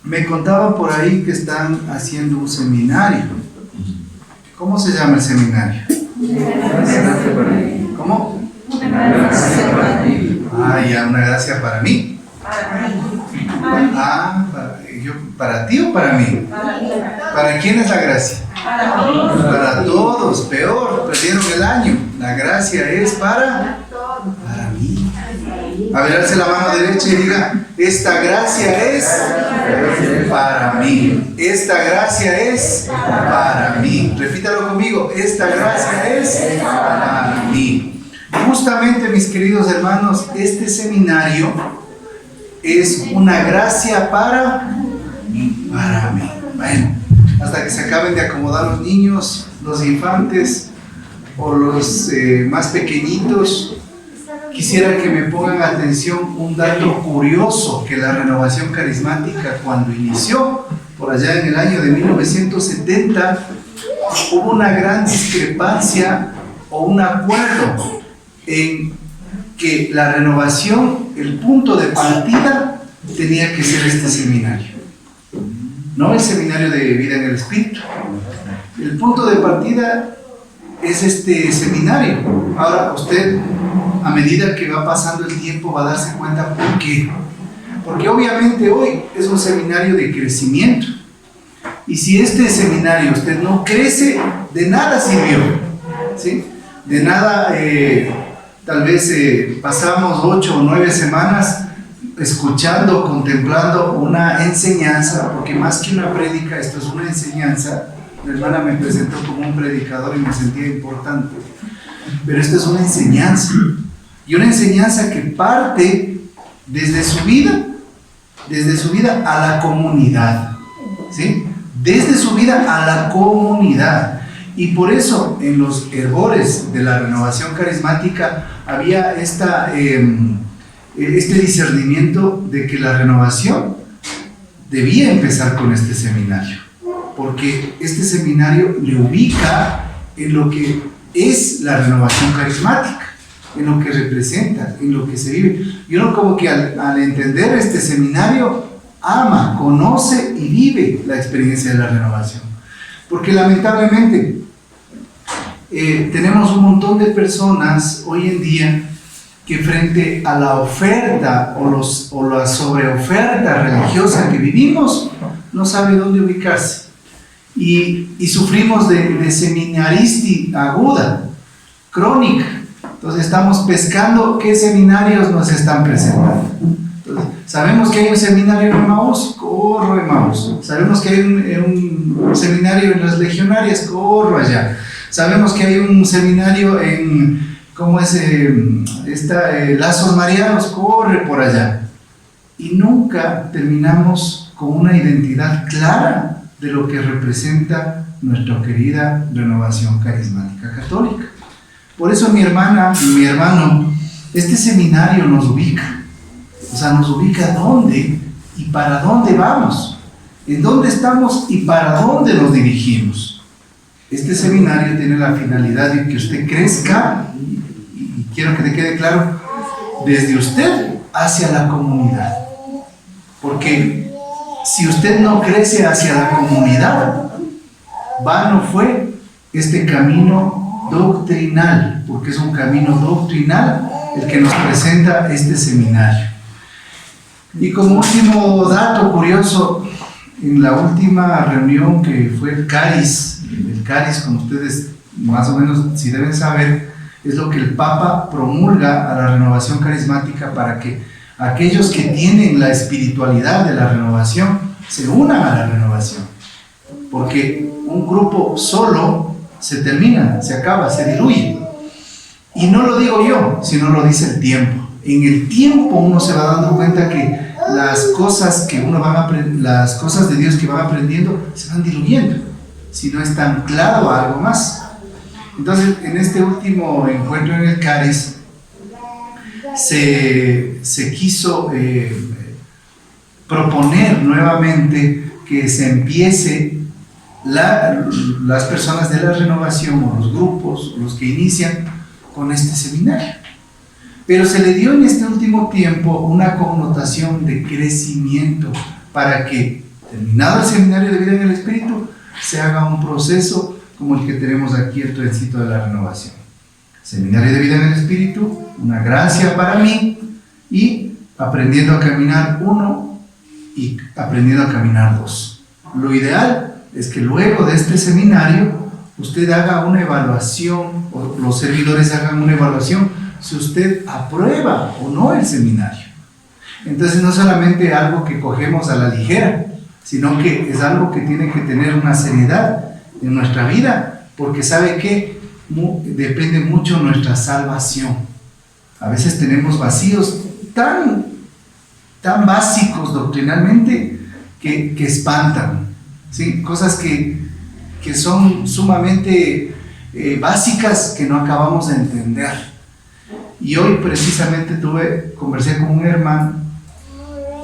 Me contaban por ahí que están haciendo un seminario. ¿Cómo se llama el seminario? ¿Cómo? Ah, ya, una gracia para mí. Ah, ¿para ti o para mí? ¿Para quién es la gracia? Para todos, peor, perdieron el año. La gracia es para mí. A ver, alce la mano derecha y diga: esta gracia es para mí. Esta gracia es para mí. Repítalo conmigo: esta gracia es para mí. Justamente, mis queridos hermanos, este seminario es una gracia para mí. Bueno, hasta que se acaben de acomodar los niños, los infantes o los más pequeñitos, quisiera que me pongan atención un dato curioso, que la renovación carismática, cuando inició por allá en el año de 1970, hubo una gran discrepancia o un acuerdo en que la renovación, el punto de partida tenía que ser este seminario, no el seminario de vida en el Espíritu. El punto de partida es este seminario. Ahora usted, a medida que va pasando el tiempo, va a darse cuenta por qué. Porque obviamente hoy es un seminario de crecimiento, y si este seminario usted no crece, de nada sirvió, ¿sí? De nada. Tal vez pasamos 8 o 9 semanas escuchando, contemplando una enseñanza, porque más que una prédica, esto es una enseñanza. La hermana me presentó como un predicador y me sentía importante, pero esto es una enseñanza, y una enseñanza que parte desde su vida a la comunidad, ¿sí? Desde su vida a la comunidad. Y por eso en los hervores de la renovación carismática había este discernimiento de que la renovación debía empezar con este seminario, porque este seminario le ubica en lo que es la renovación carismática, en lo que representa, en lo que se vive. Y uno como que al entender este seminario, ama, conoce y vive la experiencia de la renovación. Porque lamentablemente tenemos un montón de personas hoy en día que frente a la oferta o la sobreoferta religiosa que vivimos, no sabe dónde ubicarse, y sufrimos de seminaristi aguda, crónica. Entonces estamos pescando qué seminarios nos están presentando. Entonces, sabemos que hay un seminario en Emmaús, corro a Emmaús. Sabemos que hay un seminario en las legionarias, corro allá. Sabemos que hay un seminario en, ¿cómo es? Lazos Marianos, corre por allá. Y nunca terminamos con una identidad clara de lo que representa nuestra querida renovación carismática católica. Por eso, mi hermana y mi hermano, este seminario nos ubica. O sea, nos ubica dónde y para dónde vamos, en dónde estamos y para dónde nos dirigimos. Este seminario tiene la finalidad de que usted crezca, y quiero que te quede claro, desde usted hacia la comunidad. Porque si usted no crece hacia la comunidad, vano fue este camino doctrinal, porque es un camino doctrinal el que nos presenta este seminario. Y como último dato curioso, en la última reunión que fue el CARIS, como ustedes más o menos si deben saber, es lo que el Papa promulga a la renovación carismática para que aquellos que tienen la espiritualidad de la renovación se unan a la renovación, porque un grupo solo se termina, se acaba, se diluye. Y no lo digo yo, sino lo dice el tiempo. En el tiempo uno se va dando cuenta que las cosas que uno va las cosas de Dios que van aprendiendo se van diluyendo, si no está anclado a algo más. Entonces, en este último encuentro en el CARIS se quiso proponer nuevamente que se empiece las personas de la renovación, o los grupos, los que inician con este seminario. Pero se le dio en este último tiempo una connotación de crecimiento, para que terminado el seminario de vida en el Espíritu, se haga un proceso como el que tenemos aquí, el trencito de la renovación. Seminario de vida en el Espíritu, una gracia para mí, y aprendiendo a caminar 1 y aprendiendo a caminar 2. Lo ideal es que luego de este seminario usted haga una evaluación, o los servidores hagan una evaluación, si usted aprueba o no el seminario. Entonces no solamente algo que cogemos a la ligera, sino que es algo que tiene que tener una seriedad en nuestra vida, porque sabe que depende mucho nuestra salvación. A veces tenemos vacíos tan básicos doctrinalmente que espantan, ¿sí? Cosas que son sumamente básicas que no acabamos de entender. Y hoy precisamente conversé con un hermano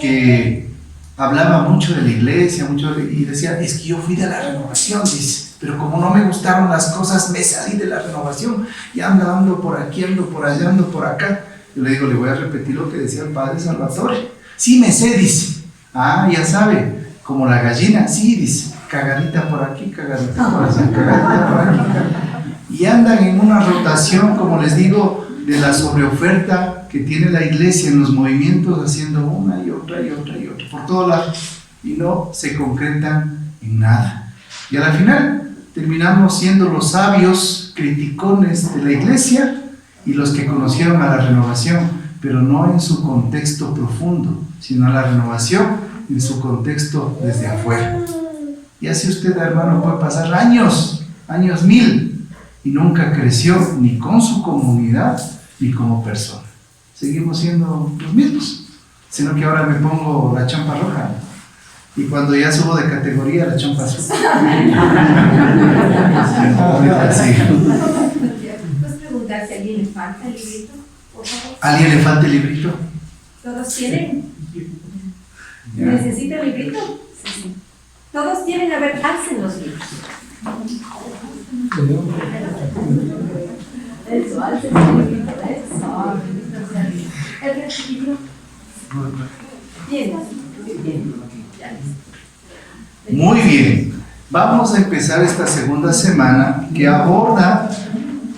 que hablaba mucho de la iglesia, y decía, es que yo fui de la renovación, dice, pero como no me gustaron las cosas, me salí de la renovación y ando por aquí, ando por allá, ando por acá. Yo le digo, le voy a repetir lo que decía el Padre Salvatore. Sí, me sé, dice. Ah, ya sabe, como la gallina, sí, dice, cagadita por aquí, cagadita por allá, cagadita por aquí. Y andan en una rotación, como les digo, de la sobreoferta que tiene la iglesia en los movimientos, haciendo una y otra y otra y otra, por todos lados, y no se concretan en nada. Y a la final terminamos siendo los sabios criticones de la iglesia y los que conocieron a la renovación, pero no en su contexto profundo, sino a la renovación en su contexto desde afuera. Y así usted, hermano, puede pasar años 1000, y nunca creció ni con su comunidad ni como persona. Seguimos siendo los mismos, sino que ahora me pongo la champa roja, y cuando ya subo de categoría, la champa azul. Así. ¿Puedes preguntar si a alguien le falta el librito, por favor? ¿A alguien le falta el librito? ¿Todos tienen? Ya. ¿Necesita el librito? Sí. Todos tienen, a ver, alcen los libros. Eso, alcen el librito, eso. ¿El resto libro? ¿Tienes? Bien. Muy bien. Vamos a empezar esta segunda semana que aborda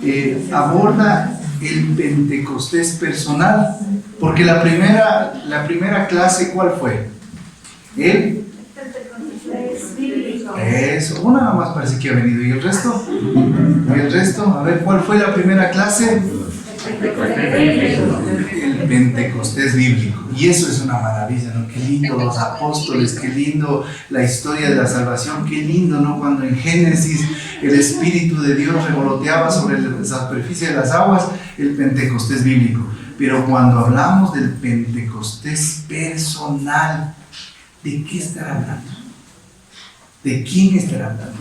el Pentecostés personal, porque la primera clase, ¿cuál fue? El Eso, una nada más parece que ha venido. ¿Y el resto? A ver, ¿cuál fue la primera clase? El Pentecostés bíblico. Y eso es una maravilla, ¿no? Qué lindo los apóstoles, qué lindo la historia de la salvación, qué lindo, ¿no? Cuando en Génesis el Espíritu de Dios revoloteaba sobre la superficie de las aguas, el Pentecostés bíblico. Pero cuando hablamos del Pentecostés personal, ¿de qué estará hablando? ¿De quién estará hablando?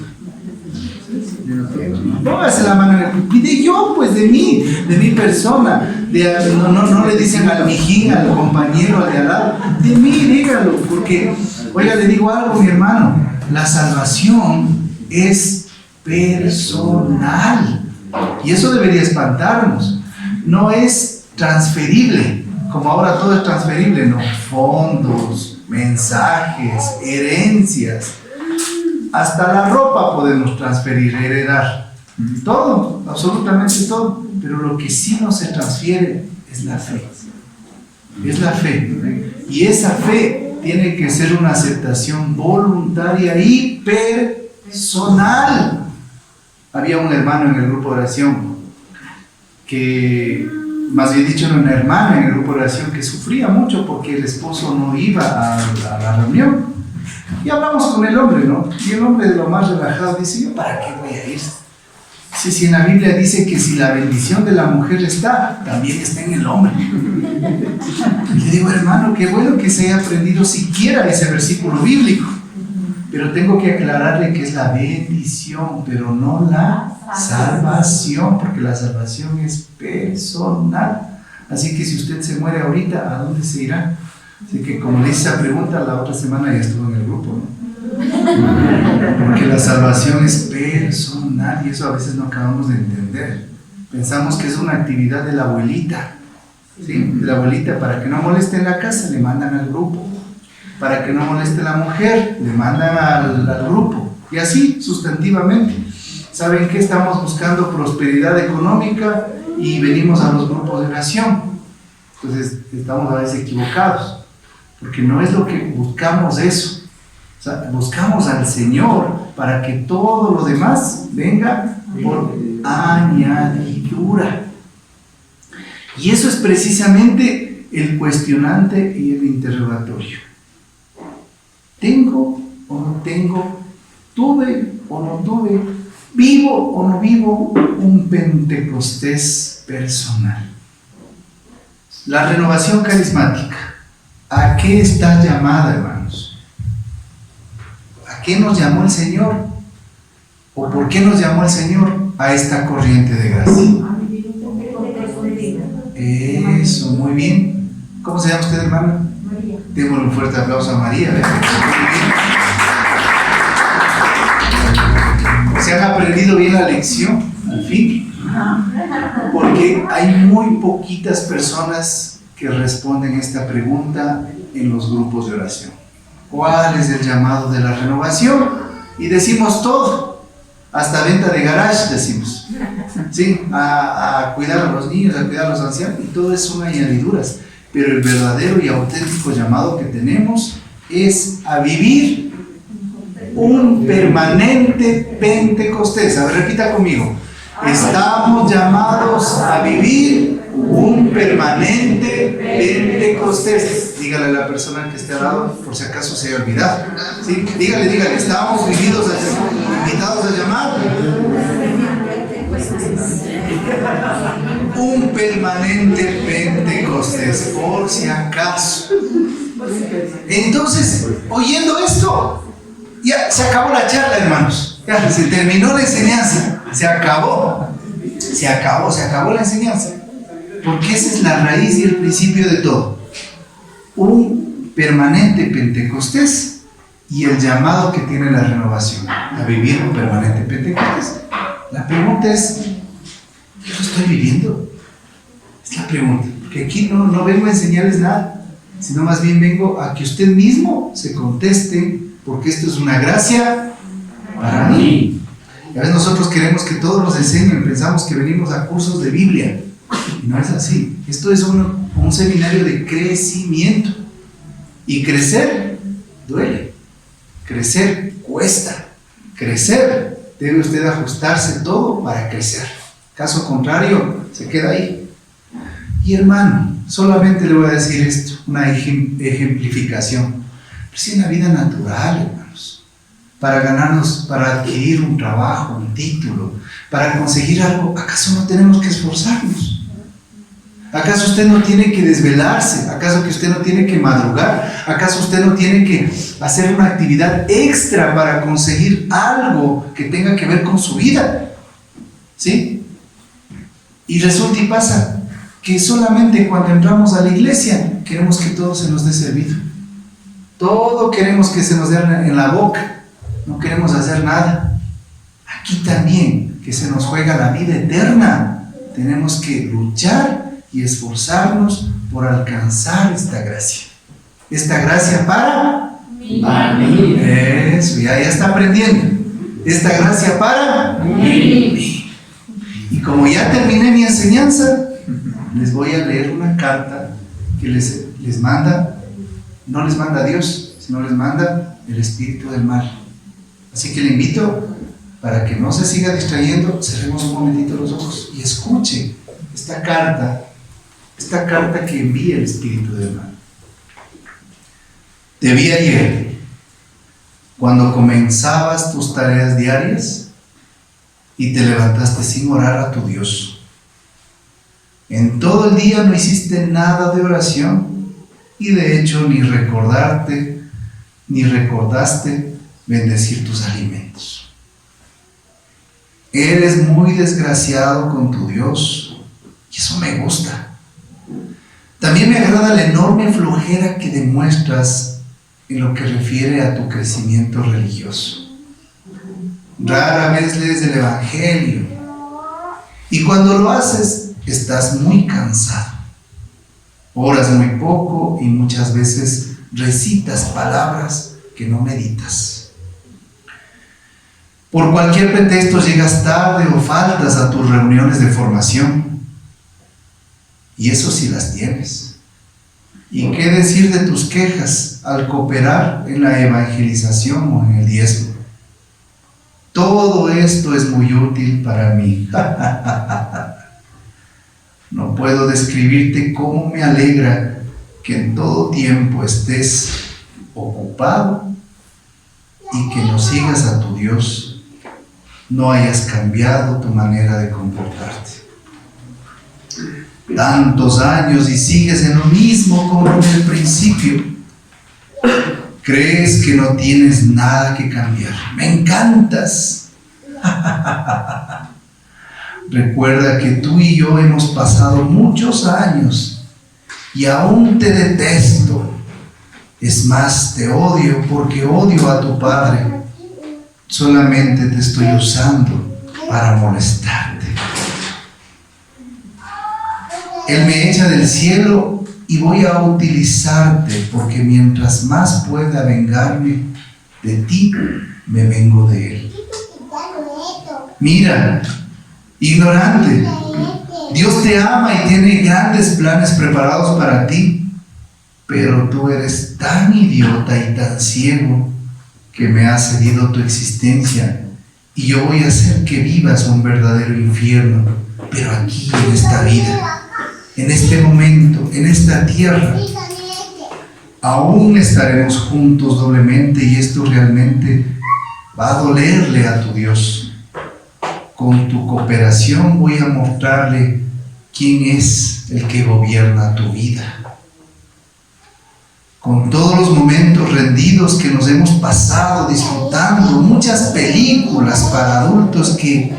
Póngase la mano en el pecho. De yo, pues de mí, de mi persona. No le dicen al mijín, al compañero, al de al lado. De mí, dígalo. Porque, oiga, le digo algo, mi hermano. La salvación es personal. Y eso debería espantarnos. No es transferible. Como ahora todo es transferible, no. Fondos, mensajes, herencias. Hasta la ropa podemos transferir, heredar. Todo, absolutamente todo. Pero lo que sí no se transfiere es la fe. Es la fe. Y esa fe tiene que ser una aceptación voluntaria y personal. Había un hermano en el grupo de oración que, más bien dicho, era una hermana en el grupo de oración que sufría mucho porque el esposo no iba a la reunión. Y hablamos con el hombre, ¿no? Y el hombre, de lo más relajado, dice: ¿yo para qué voy a ir? Si en la Biblia dice que si la bendición de la mujer está, también está en el hombre. Y le digo: hermano, qué bueno que se haya aprendido siquiera ese versículo bíblico. Pero tengo que aclararle que es la bendición, pero no la salvación, porque la salvación es personal. Así que si usted se muere ahorita, ¿a dónde se irá? Así que, como le hice esa pregunta, la otra semana ya estuvo en el grupo, ¿no? Porque la salvación es personal y eso a veces no acabamos de entender. Pensamos que es una actividad de la abuelita, ¿sí? De la abuelita, para que no moleste en la casa, le mandan al grupo. para que no moleste la mujer, le mandan al grupo, y así sustantivamente. ¿Saben qué? Estamos buscando prosperidad económica y venimos a los grupos de oración. Entonces estamos a veces equivocados, porque no es lo que buscamos eso. O sea, buscamos al Señor para que todo lo demás venga por añadidura. Y eso es precisamente el cuestionante y el interrogatorio. ¿Tengo o no tengo? ¿Tuve o no tuve? ¿Vivo o no vivo un Pentecostés personal? La renovación carismática, ¿a qué está llamada, hermanos? ¿A qué nos llamó el Señor? ¿O por qué nos llamó el Señor a esta corriente de gracia? Eso, muy bien. ¿Cómo se llama usted, hermano? María. Démosle un fuerte aplauso a María. ¿Se han aprendido bien la lección? Al fin. Porque hay muy poquitas personas que responden esta pregunta en los grupos de oración. ¿Cuál es el llamado de la renovación? Y decimos todo, hasta venta de garage decimos, ¿sí? A cuidar a los niños, a cuidar a los ancianos, y todo eso son añadiduras. Pero el verdadero y auténtico llamado que tenemos es a vivir un permanente Pentecostés. A ver, repita conmigo. Estamos llamados a vivir un permanente Pentecostés. Dígale a la persona que esté al lado, por si acaso se haya olvidado. ¿Sí? Dígale, estamos invitados a llamar un permanente Pentecostés, por si acaso. Entonces, oyendo esto, ya se acabó la charla, hermanos. Ya se terminó la enseñanza. Se acabó la enseñanza. Porque esa es la raíz y el principio de todo. Un permanente Pentecostés y el llamado que tiene la renovación a vivir un permanente Pentecostés. La pregunta es, ¿yo lo estoy viviendo? Es la pregunta. Porque aquí no vengo a enseñarles nada, sino más bien vengo a que usted mismo se conteste, porque esto es una gracia para mí. Y a veces nosotros queremos que todos nos enseñen, pensamos que venimos a cursos de Biblia, y no es así. Esto es un seminario de crecimiento, y crecer duele, crecer cuesta, crecer debe usted ajustarse todo para crecer. Caso contrario, se queda ahí. Y hermano, solamente le voy a decir esto, una ejemplificación. Pero si en la vida natural, hermanos, para ganarnos, para adquirir un trabajo, un título, para conseguir algo, ¿acaso no tenemos que esforzarnos? ¿Acaso usted no tiene que desvelarse? ¿Acaso que usted no tiene que madrugar? ¿Acaso usted no tiene que hacer una actividad extra para conseguir algo que tenga que ver con su vida? ¿Sí? Y resulta y pasa que solamente cuando entramos a la iglesia queremos que todo se nos dé servido. Todo queremos que se nos dé en la boca. No queremos hacer nada. Aquí también, que se nos juega la vida eterna, tenemos que luchar y esforzarnos por alcanzar esta gracia. Esta gracia para mí. Eso, ya está aprendiendo. Esta gracia para mí. Y como ya terminé mi enseñanza, les voy a leer una carta que les manda, no les manda Dios, sino les manda el espíritu del mal. Así que le invito, para que no se siga distrayendo, cerremos un momentito los ojos y escuche esta carta que envía el espíritu del mal. Te vi ayer, cuando comenzabas tus tareas diarias y te levantaste sin orar a tu Dios. En todo el día no hiciste nada de oración y de hecho ni recordaste bendecir tus alimentos. Eres muy desgraciado con tu Dios y eso me gusta. También me agrada la enorme flojera que demuestras en lo que refiere a tu crecimiento religioso. Rara vez lees el Evangelio y cuando lo haces estás muy cansado. Oras muy poco y muchas veces recitas palabras que no meditas. Por cualquier pretexto llegas tarde o faltas a tus reuniones de formación. Y eso sí las tienes. ¿Y qué decir de tus quejas al cooperar en la evangelización o en el diezmo? Todo esto es muy útil para mí. No puedo describirte cómo me alegra que en todo tiempo estés ocupado y que no sigas a tu Dios, no hayas cambiado tu manera de comportarte. Tantos años y sigues en lo mismo como en el principio. Crees que no tienes nada que cambiar. ¡Me encantas! Recuerda que tú y yo hemos pasado muchos años y aún te detesto. Es más, te odio porque odio a tu padre. Solamente te estoy usando para molestarte. Él me echa del cielo y voy a utilizarte porque mientras más pueda vengarme de ti, me vengo de él. Mira, ignorante, Dios te ama y tiene grandes planes preparados para ti, pero tú eres tan idiota y tan ciego que me has cedido tu existencia y yo voy a hacer que vivas un verdadero infierno, pero aquí en esta vida, en este momento, en esta tierra. Aún estaremos juntos doblemente y esto realmente va a dolerle a tu Dios. Con tu cooperación voy a mostrarle quién es el que gobierna tu vida. Con todos los momentos rendidos que nos hemos pasado disfrutando, muchas películas para adultos que,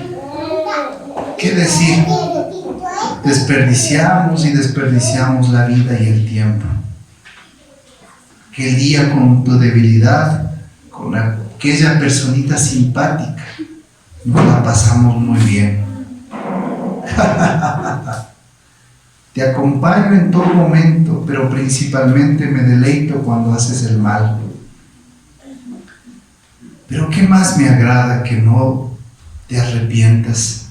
¿qué decir? Desperdiciamos y desperdiciamos la vida y el tiempo. Aquel día con tu debilidad, con aquella personita simpática, nos la pasamos muy bien. Te acompaño en todo momento, pero principalmente me deleito cuando haces el mal. Pero ¿qué más me agrada que no te arrepientas,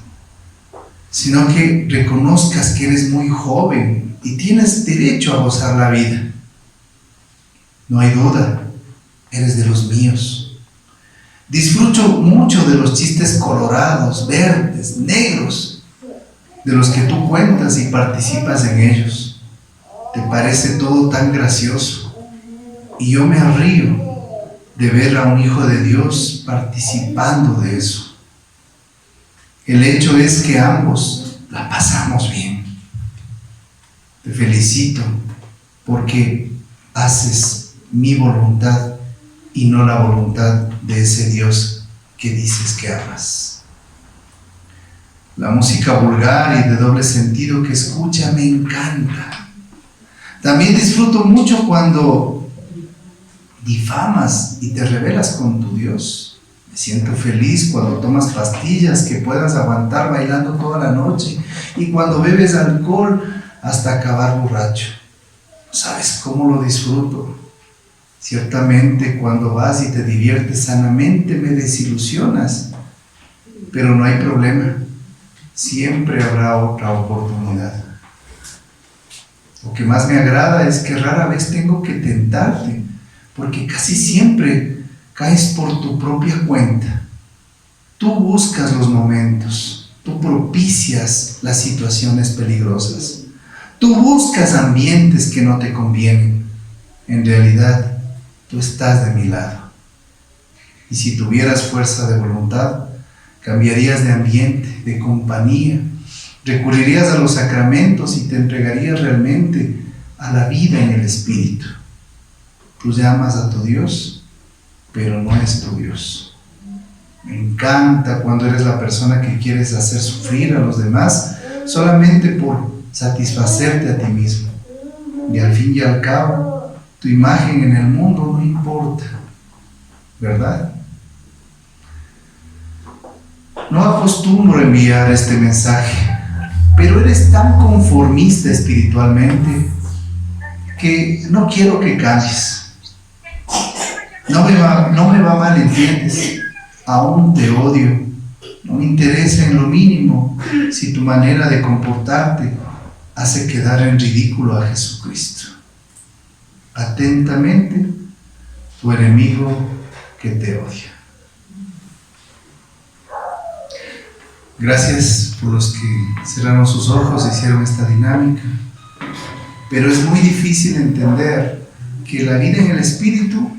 sino que reconozcas que eres muy joven y tienes derecho a gozar la vida? No hay duda, eres de los míos. Disfruto mucho de los chistes colorados, verdes, negros, de los que tú cuentas y participas en ellos. Te parece todo tan gracioso y yo me río de ver a un hijo de Dios participando de eso. El hecho es que ambos la pasamos bien. Te felicito porque haces mi voluntad y no la voluntad de ese Dios que dices que amas. La música vulgar y de doble sentido que escucha me encanta. También disfruto mucho cuando difamas y te rebelas con tu Dios. Me siento feliz cuando tomas pastillas que puedas aguantar bailando toda la noche y cuando bebes alcohol hasta acabar borracho. ¿Sabes cómo lo disfruto? Ciertamente cuando vas y te diviertes sanamente me desilusionas, pero no hay problema, siempre habrá otra oportunidad. Lo que más me agrada es que rara vez tengo que tentarte, porque casi siempre caes por tu propia cuenta. Tú buscas los momentos, tú propicias las situaciones peligrosas, tú buscas ambientes que no te convienen. En realidad, tú estás de mi lado. Y si tuvieras fuerza de voluntad, cambiarías de ambiente, de compañía, recurrirías a los sacramentos y te entregarías realmente a la vida en el Espíritu. Tú llamas a tu Dios, pero no es tu Dios. Me encanta cuando eres la persona que quieres hacer sufrir a los demás solamente por satisfacerte a ti mismo. Y al fin y al cabo, tu imagen en el mundo no importa, ¿verdad? No acostumbro enviar este mensaje, pero eres tan conformista espiritualmente que no quiero que calles. No me va mal, ¿entiendes? Aún te odio. No me interesa en lo mínimo si tu manera de comportarte hace quedar en ridículo a Jesucristo. Atentamente, tu enemigo que te odia. Gracias por los que cerraron sus ojos e hicieron esta dinámica. Pero es muy difícil entender que la vida en el Espíritu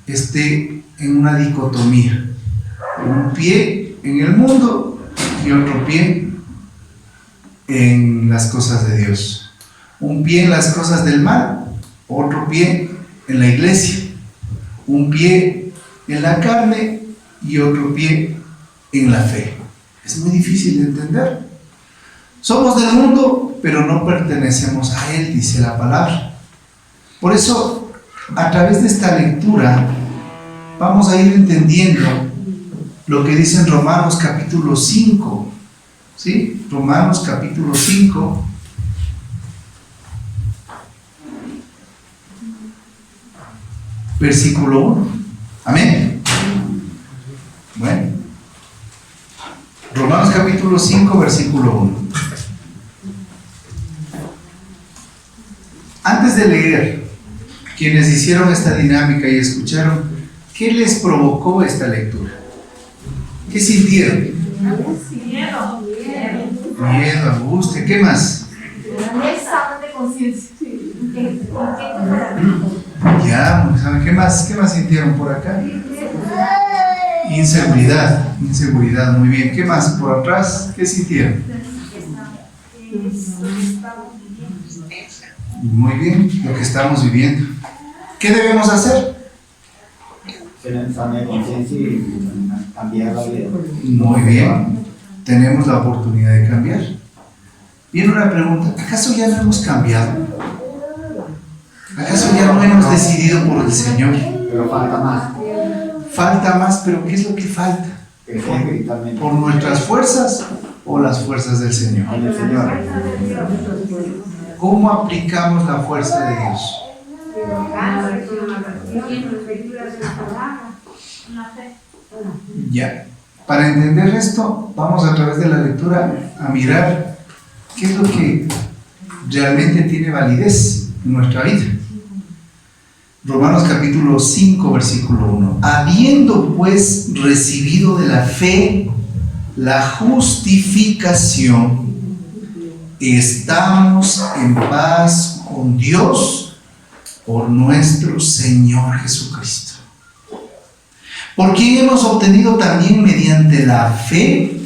esté en una dicotomía. Un pie en el mundo y otro pie en las cosas de Dios. Un pie en las cosas del mal, otro pie en la iglesia. Un pie en la carne y otro pie en la fe. Es muy difícil de entender. Somos del mundo, pero no pertenecemos a él, dice la palabra. Por eso, a través de esta lectura, vamos a ir entendiendo lo que dice en Romanos capítulo 5. ¿Sí? Romanos capítulo 5. Versículo 1. Amén. Bueno. Romanos capítulo 5, versículo 1. Antes de leer, quienes hicieron esta dinámica y escucharon, ¿qué les provocó esta lectura? ¿Qué sintieron? Miedo, angustia, ¿qué más? Examen de conciencia. Ya, ¿saben qué más? ¿Qué más sintieron por acá? Inseguridad, muy bien. ¿Qué más por atrás? ¿Qué sintieron? Muy bien, lo que estamos viviendo. ¿Qué debemos hacer? Examen de conciencia y cambiar la vida. Muy bien, tenemos la oportunidad de cambiar. Viene una pregunta, ¿acaso ya no hemos cambiado? ¿Acaso ya no hemos decidido por el Señor? Pero falta más. Falta más, pero ¿qué es lo que falta? ¿Por nuestras fuerzas o las fuerzas del Señor? El Señor. ¿Cómo aplicamos la fuerza de Dios? Ya. Para entender esto, vamos a través de la lectura a mirar qué es lo que realmente tiene validez en nuestra vida. Romanos capítulo 5, versículo 1. Habiendo pues recibido de la fe la justificación, estamos en paz con Dios por nuestro Señor Jesucristo. ¿Por qué hemos obtenido también mediante la fe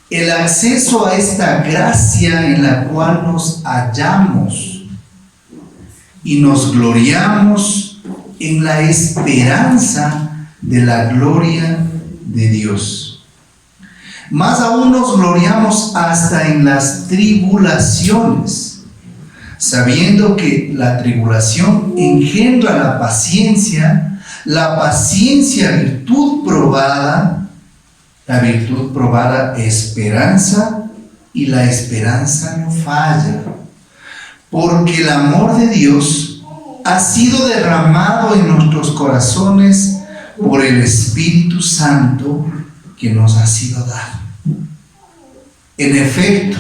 el acceso a esta gracia en la cual nos hallamos y nos gloriamos en la esperanza de la gloria de Dios? Más aún nos gloriamos hasta en las tribulaciones, sabiendo que la tribulación engendra la paciencia virtud probada, la virtud probada esperanza, y la esperanza no falla, porque el amor de Dios ha sido derramado en nuestros corazones por el Espíritu Santo que nos ha sido dado. En efecto,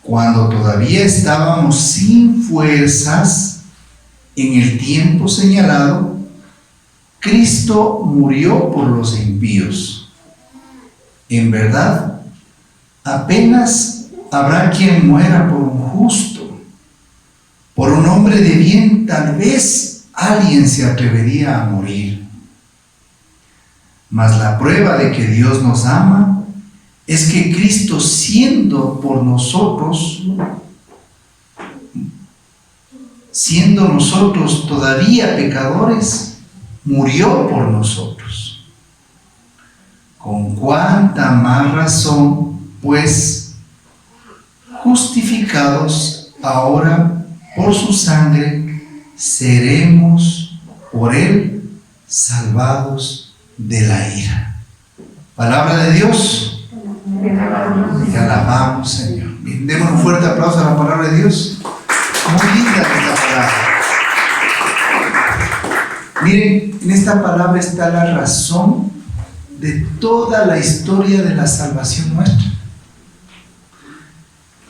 cuando todavía estábamos sin fuerzas, en el tiempo señalado, Cristo murió por los impíos. En verdad, apenas habrá quien muera por un justo. Por un hombre de bien, tal vez alguien se atrevería a morir. Mas la prueba de que Dios nos ama es que Cristo, siendo nosotros todavía pecadores, murió por nosotros. Con cuánta más razón, pues, justificados ahora por su sangre, seremos por él salvados de la ira. Palabra de Dios. Te alabamos, Señor. Bien, demos un fuerte aplauso a la palabra de Dios. Muy linda esta palabra. Miren, en esta palabra está la razón de toda la historia de la salvación nuestra.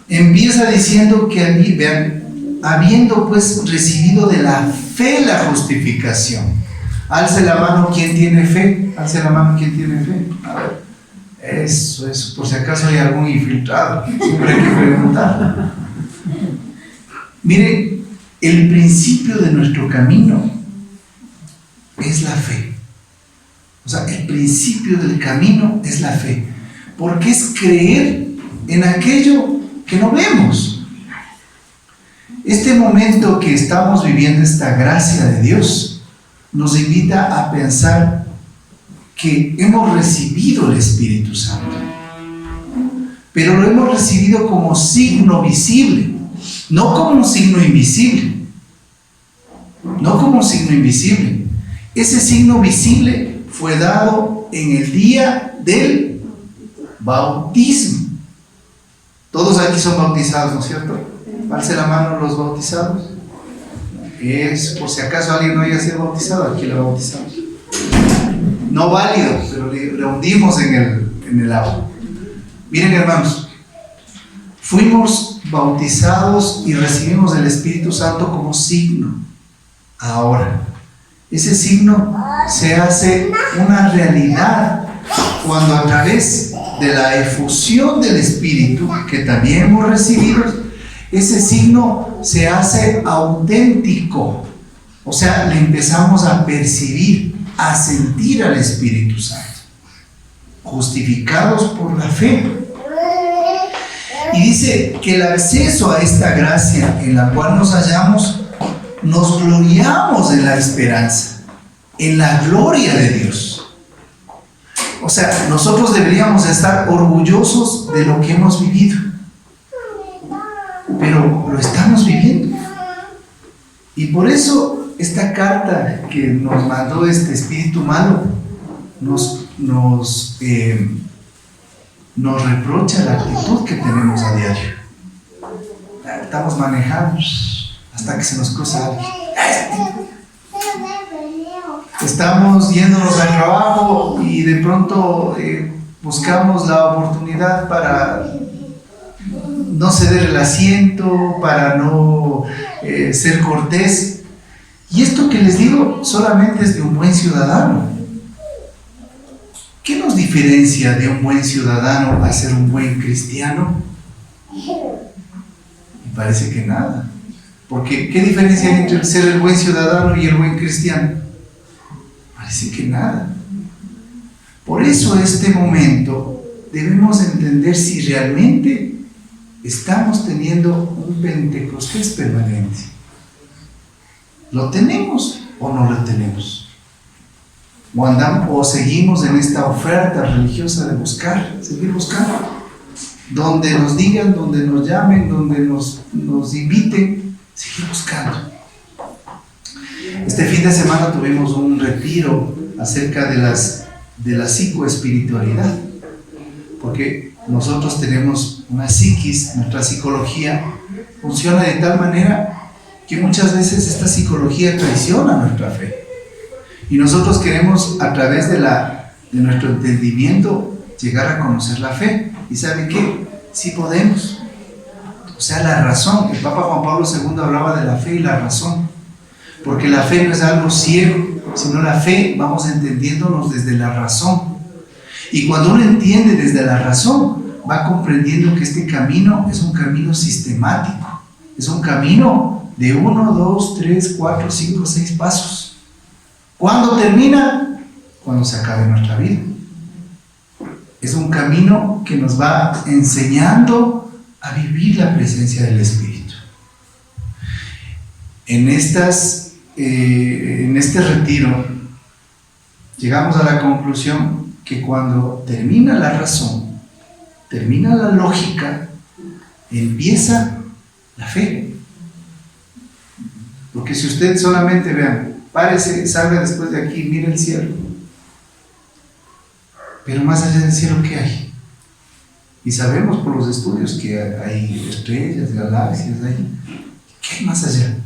Empieza diciendo que allí, vean, habiendo pues recibido de la fe la justificación. Alce la mano quien tiene fe. Alce la mano quien tiene fe. A ver, eso, por si acaso hay algún infiltrado. Siempre hay que preguntar. Miren, el principio de nuestro camino es la fe. O sea, el principio del camino es la fe. Porque es creer en aquello que no vemos. Este momento que estamos viviendo, esta gracia de Dios, nos invita a pensar que hemos recibido el Espíritu Santo, pero lo hemos recibido como signo visible, no como un signo invisible. No como un signo invisible. Ese signo visible fue dado en el día del bautismo. Todos aquí son bautizados, ¿no es cierto? Alce la mano los bautizados. Es, por si acaso alguien no haya sido bautizado, aquí lo bautizamos. No válido, pero le hundimos en el agua. Miren, hermanos, fuimos bautizados y recibimos el Espíritu Santo como signo. Ahora, ese signo se hace una realidad cuando a través de la efusión del Espíritu que también hemos recibido, ese signo se hace auténtico. O sea, le empezamos a percibir, a sentir al Espíritu Santo, justificados por la fe. Y dice que el acceso a esta gracia en la cual nos hallamos, nos gloriamos en la esperanza, en la gloria de Dios. O sea, nosotros deberíamos estar orgullosos de lo que hemos vivido, pero lo estamos viviendo. Y por eso esta carta que nos mandó este espíritu malo nos reprocha la actitud que tenemos a diario. Estamos manejando hasta que se nos cruza alguien. Estamos yéndonos al trabajo y de pronto buscamos la oportunidad para no ceder el asiento, para no ser cortés. Y esto que les digo solamente es de un buen ciudadano. ¿Qué nos diferencia de un buen ciudadano a ser un buen cristiano? Me parece que nada. Porque ¿qué diferencia hay entre ser el buen ciudadano y el buen cristiano? Parece que nada. Por eso este momento debemos entender si realmente estamos teniendo un Pentecostés permanente. ¿Lo tenemos o no lo tenemos? O seguimos en esta oferta religiosa de seguir buscando, donde nos digan, donde nos llamen, donde nos inviten, seguir buscando. Este fin de semana tuvimos un retiro acerca de la psicoespiritualidad, porque nosotros tenemos una psiquis, nuestra psicología funciona de tal manera que muchas veces esta psicología traiciona nuestra fe. Y nosotros queremos, a través de nuestro entendimiento, llegar a conocer la fe. ¿Y saben qué? Sí podemos. O sea, la razón. El Papa Juan Pablo II hablaba de la fe y la razón. Porque la fe no es algo ciego, sino la fe vamos entendiéndonos desde la razón. Y cuando uno entiende desde la razón, va comprendiendo que este camino es un camino sistemático. Es un camino de 1, 2, 3, 4, 5, 6 pasos. ¿Cuándo termina? Cuando se acabe nuestra vida. Es un camino que nos va enseñando a vivir la presencia del Espíritu. En este retiro llegamos a la conclusión que cuando termina la razón, termina la lógica, empieza la fe. Porque si usted solamente, vean, párese, salga después de aquí, mire el cielo. Pero más allá del cielo, ¿qué hay? Y sabemos por los estudios que hay estrellas, galaxias, ¿qué hay más allá?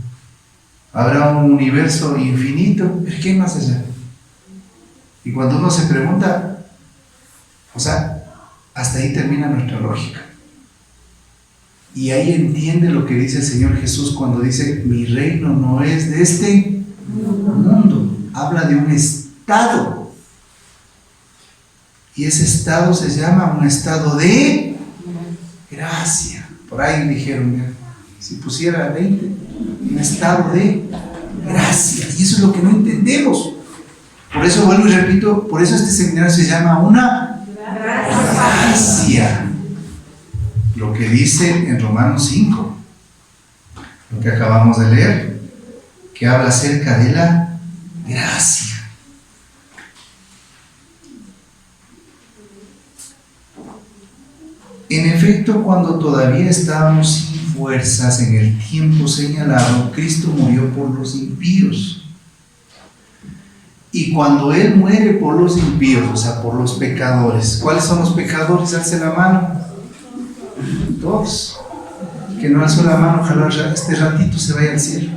Habrá un universo infinito, pero ¿qué más allá? Y cuando uno se pregunta, o sea, hasta ahí termina nuestra lógica. Y ahí entiende lo que dice el Señor Jesús cuando dice, mi reino no es de este mundo. Habla de un estado. Y ese estado se llama un estado de gracia. Por ahí dijeron, si pusiera 20, un estado de gracia. Y eso es lo que no entendemos. Por eso vuelvo y repito, por eso este seminario se llama una gracia. Lo que dice en Romanos 5, lo que acabamos de leer, que habla acerca de la gracia. En efecto, cuando todavía estábamos sin fuerzas en el tiempo señalado, Cristo murió por los impíos. Y cuando Él muere por los impíos, o sea, por los pecadores, ¿cuáles son los pecadores? Alce la mano. Todos. Que no alzó la mano, ojalá este ratito se vaya al cielo.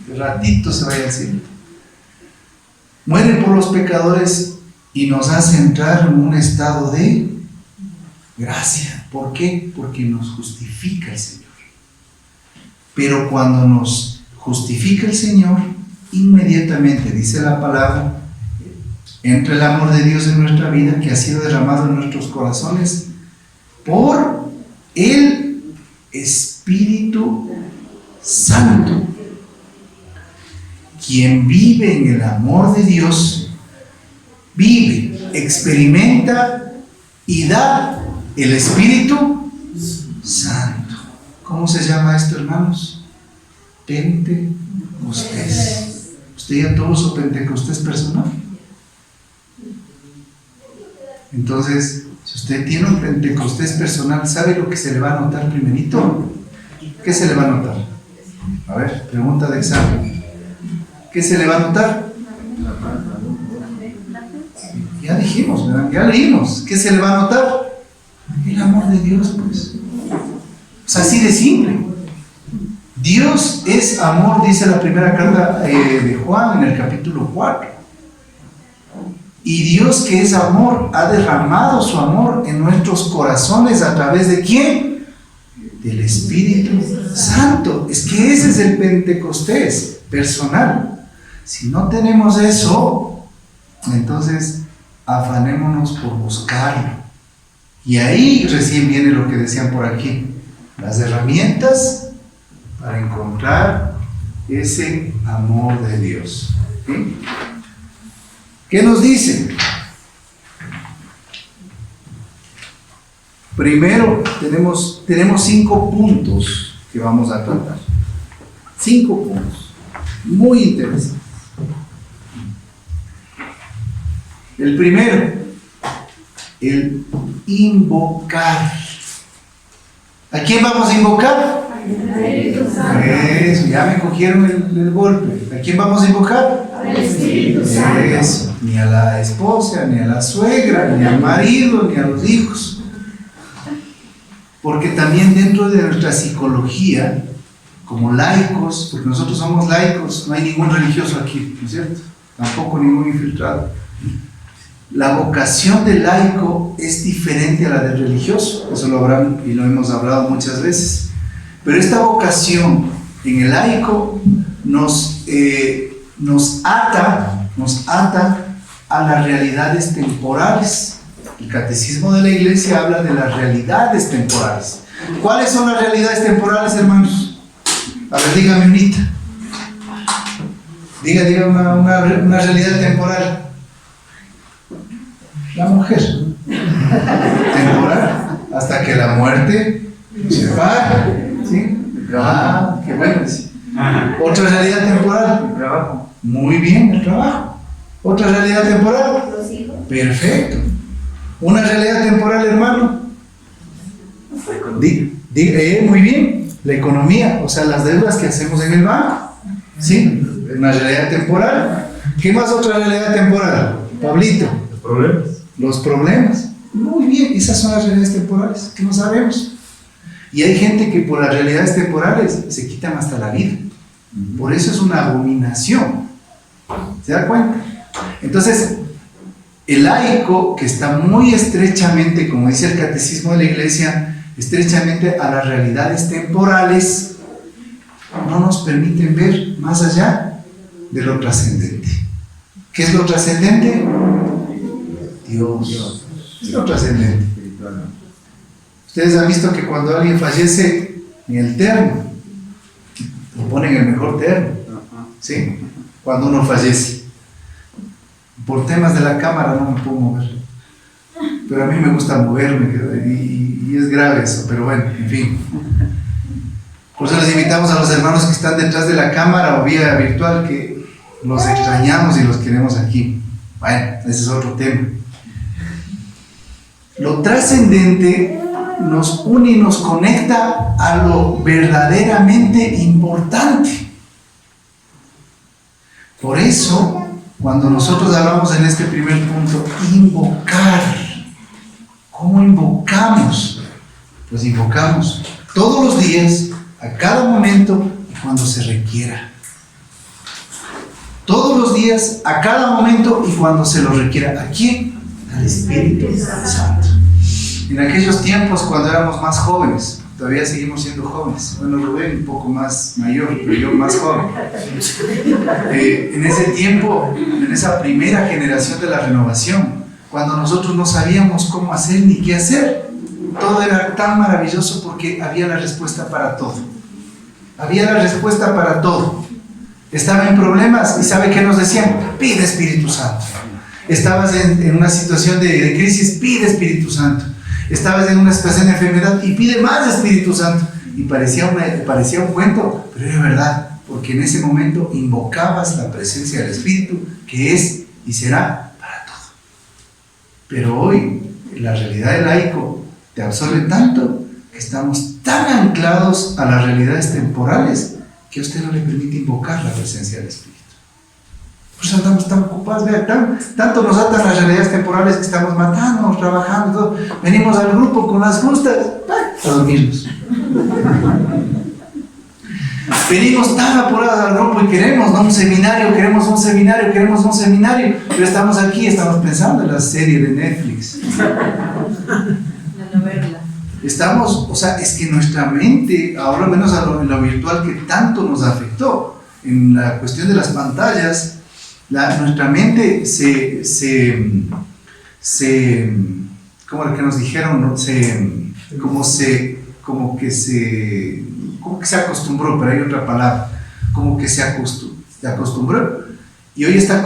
Este ratito se vaya al cielo. Muere por los pecadores y nos hace entrar en un estado de gracia. ¿Por qué? Porque nos justifica el Señor. Pero cuando nos justifica el Señor, inmediatamente, dice la palabra, entra el amor de Dios en nuestra vida, que ha sido derramado en nuestros corazones por el Espíritu Santo. Quien vive en el amor de Dios, vive, experimenta y da el Espíritu Santo. ¿Cómo se llama esto, hermanos? Pentecostés. ¿Usted ya tuvo su Pentecostés personal? Entonces, si usted tiene un Pentecostés personal, ¿sabe lo que se le va a notar primerito? ¿Qué se le va a notar? A ver, pregunta de examen. ¿Qué se le va a notar? Ya dijimos, ¿verdad? Ya leímos. ¿Qué se le va a notar? El amor de Dios, pues. O sea, así de simple. Dios es amor, dice la primera carta de Juan en el capítulo 4. Y Dios, que es amor, ha derramado su amor en nuestros corazones a través de ¿quién? Del Espíritu Santo. Es que ese es el Pentecostés personal. Si no tenemos eso, entonces afanémonos por buscarlo. Y ahí recién viene lo que decían por aquí, las herramientas para encontrar ese amor de Dios. ¿Sí? ¿Qué nos dice? Primero, tenemos 5 puntos que vamos a tratar. 5 puntos. Muy interesantes. El primero, el invocar. ¿A quién vamos a invocar? Eso, ya me cogieron el golpe. ¿A quién vamos a invocar? Al Espíritu Santo. Eso, ni a la esposa, ni a la suegra, ni al marido, ni a los hijos. Porque también dentro de nuestra psicología, como laicos, porque nosotros somos laicos, no hay ningún religioso aquí, ¿no es cierto? Tampoco ningún infiltrado. La vocación del laico es diferente a la del religioso, eso lo habrán y lo hemos hablado muchas veces. Pero esta vocación en el laico nos ata a las realidades temporales. El catecismo de la Iglesia habla de las realidades temporales. ¿Cuáles son las realidades temporales, hermanos? A ver, dígame unita. Diga una realidad temporal. La mujer. Temporal. Hasta que la muerte se separe. ¿Sí? Ah, qué bueno. Sí. Otra realidad temporal. El trabajo. Muy bien, el trabajo. Otra realidad temporal. Los hijos. Perfecto. Una realidad temporal, hermano. Muy bien. La economía, o sea, las deudas que hacemos en el banco. ¿Sí? Una realidad temporal. ¿Qué más otra realidad temporal? Pablito. Los problemas. Los problemas. Muy bien, esas son las realidades temporales que no sabemos. Y hay gente que por las realidades temporales se quitan hasta la vida. Por eso es una abominación. ¿Se da cuenta? Entonces, el laico, que está muy estrechamente, como dice el catecismo de la Iglesia, estrechamente a las realidades temporales, no nos permiten ver más allá de lo trascendente. ¿Qué es lo trascendente? Dios. Es lo trascendente. Ustedes han visto que cuando alguien fallece, en el terno, lo ponen el mejor terno, ¿sí? Cuando uno fallece. Por temas de la cámara no me puedo mover, pero a mí me gusta moverme y es grave eso, pero bueno, en fin. Por eso les invitamos a los hermanos que están detrás de la cámara o vía virtual, que los extrañamos y los queremos aquí. Bueno, ese es otro tema. Lo trascendente nos une y nos conecta a lo verdaderamente importante. Por eso, cuando nosotros hablamos en este primer punto, invocar, ¿cómo invocamos? Pues invocamos todos los días, a cada momento y cuando se requiera. Todos los días, a cada momento y cuando se lo requiera. ¿A quién? Al Espíritu Santo. En aquellos tiempos, cuando éramos más jóvenes, todavía seguimos siendo jóvenes. Bueno, Rubén un poco más mayor, pero yo más joven. En ese tiempo, en esa primera generación de la renovación, cuando nosotros no sabíamos cómo hacer ni qué hacer, todo era tan maravilloso porque había la respuesta para todo. Había la respuesta para todo. Estaba en problemas y ¿sabe qué nos decían? Pide Espíritu Santo. Estabas en una situación de crisis, pide Espíritu Santo. Estabas en una situación de enfermedad y pide más Espíritu Santo. Y parecía un cuento, pero era verdad, porque en ese momento invocabas la presencia del Espíritu, que es y será para todo. Pero hoy, la realidad del laico te absorbe tanto que estamos tan anclados a las realidades temporales que a usted no le permite invocar la presencia del Espíritu. Por eso andamos tan ocupados, vea, tanto nos atan las realidades temporales que estamos matándonos, trabajando, todo. Venimos al grupo con las justas a dormirnos. Venimos tan apurados al grupo y queremos, ¿no? Un seminario, pero estamos aquí, estamos pensando en la serie de Netflix. La novela. Estamos, o sea, es que nuestra mente, ahora menos en lo virtual que tanto nos afectó, en la cuestión de las pantallas, nuestra mente ¿cómo era que nos dijeron? ¿No? Como que se acostumbró, pero hay otra palabra, como que se acostumbró. Y hoy está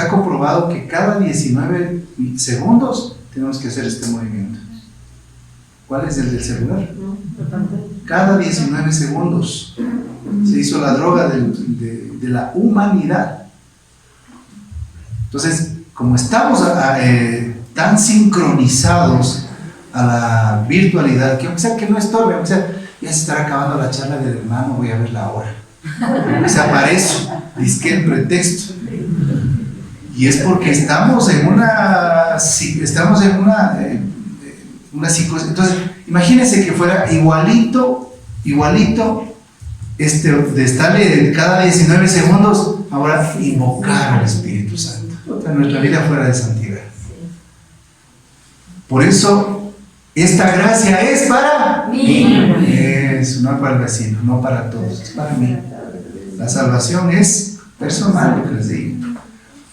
comprobado que cada 19 segundos tenemos que hacer este movimiento. ¿Cuál es el del celular? Cada 19 segundos se hizo la droga de la humanidad. Entonces, como estamos tan sincronizados a la virtualidad, que aunque sea que no estorbe, aunque sea, ya se estará acabando la charla del hermano, voy a ver la hora. O sea, para eso, disque el pretexto. Y es porque estamos en una psicosis. Entonces, imagínense que fuera igualito, de estarle cada 19 segundos, ahora invocar al Espíritu Santo. Nuestra vida fuera de santidad. Por eso, esta gracia es para mí. Eso, no para el vecino, no para todos, es para mí. La salvación es personal, lo que les digo.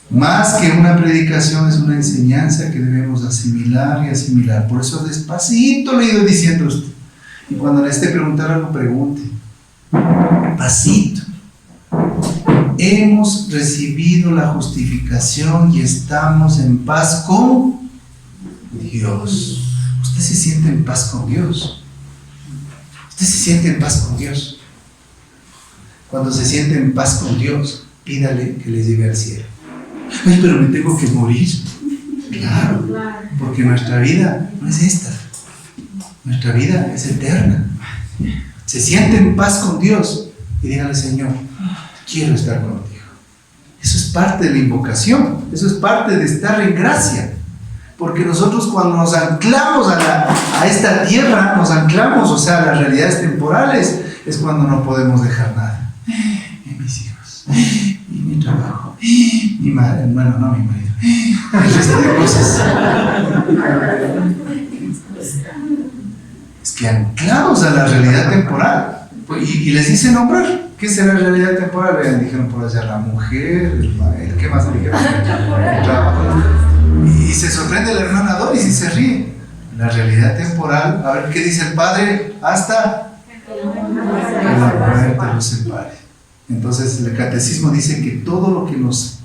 Más que una predicación, es una enseñanza que debemos asimilar y asimilar. Por eso despacito le he ido diciendo a usted. Y cuando le esté preguntando algo, pregunte. Pasito. Hemos recibido la justificación y estamos en paz con Dios. ¿Usted se siente en paz con Dios? ¿Usted se siente en paz con Dios? Cuando se siente en paz con Dios, pídale que le lleve al cielo. Ay, pero me tengo que morir. Claro, porque nuestra vida no es esta. Nuestra vida es eterna. Se siente en paz con Dios y dígale: Señor, quiero estar contigo. Eso es parte de la invocación. Eso es parte de estar en gracia. Porque nosotros cuando nos anclamos a esta tierra, nos anclamos, o sea, a las realidades temporales, es cuando no podemos dejar nada. Y mis hijos, y mi trabajo, mi madre, bueno, no mi marido, el resto de cosas. Es que anclados a la realidad temporal. Y les dice nombrar. ¿Qué será la realidad temporal? Vean, dijeron por allá la mujer, ¿qué más le dijeron? El trabajo. Y se sorprende la hermana Doris y se ríe. La realidad temporal, a ver qué dice el Padre, hasta que la muerte los separe. Entonces el catecismo dice que todo lo que nos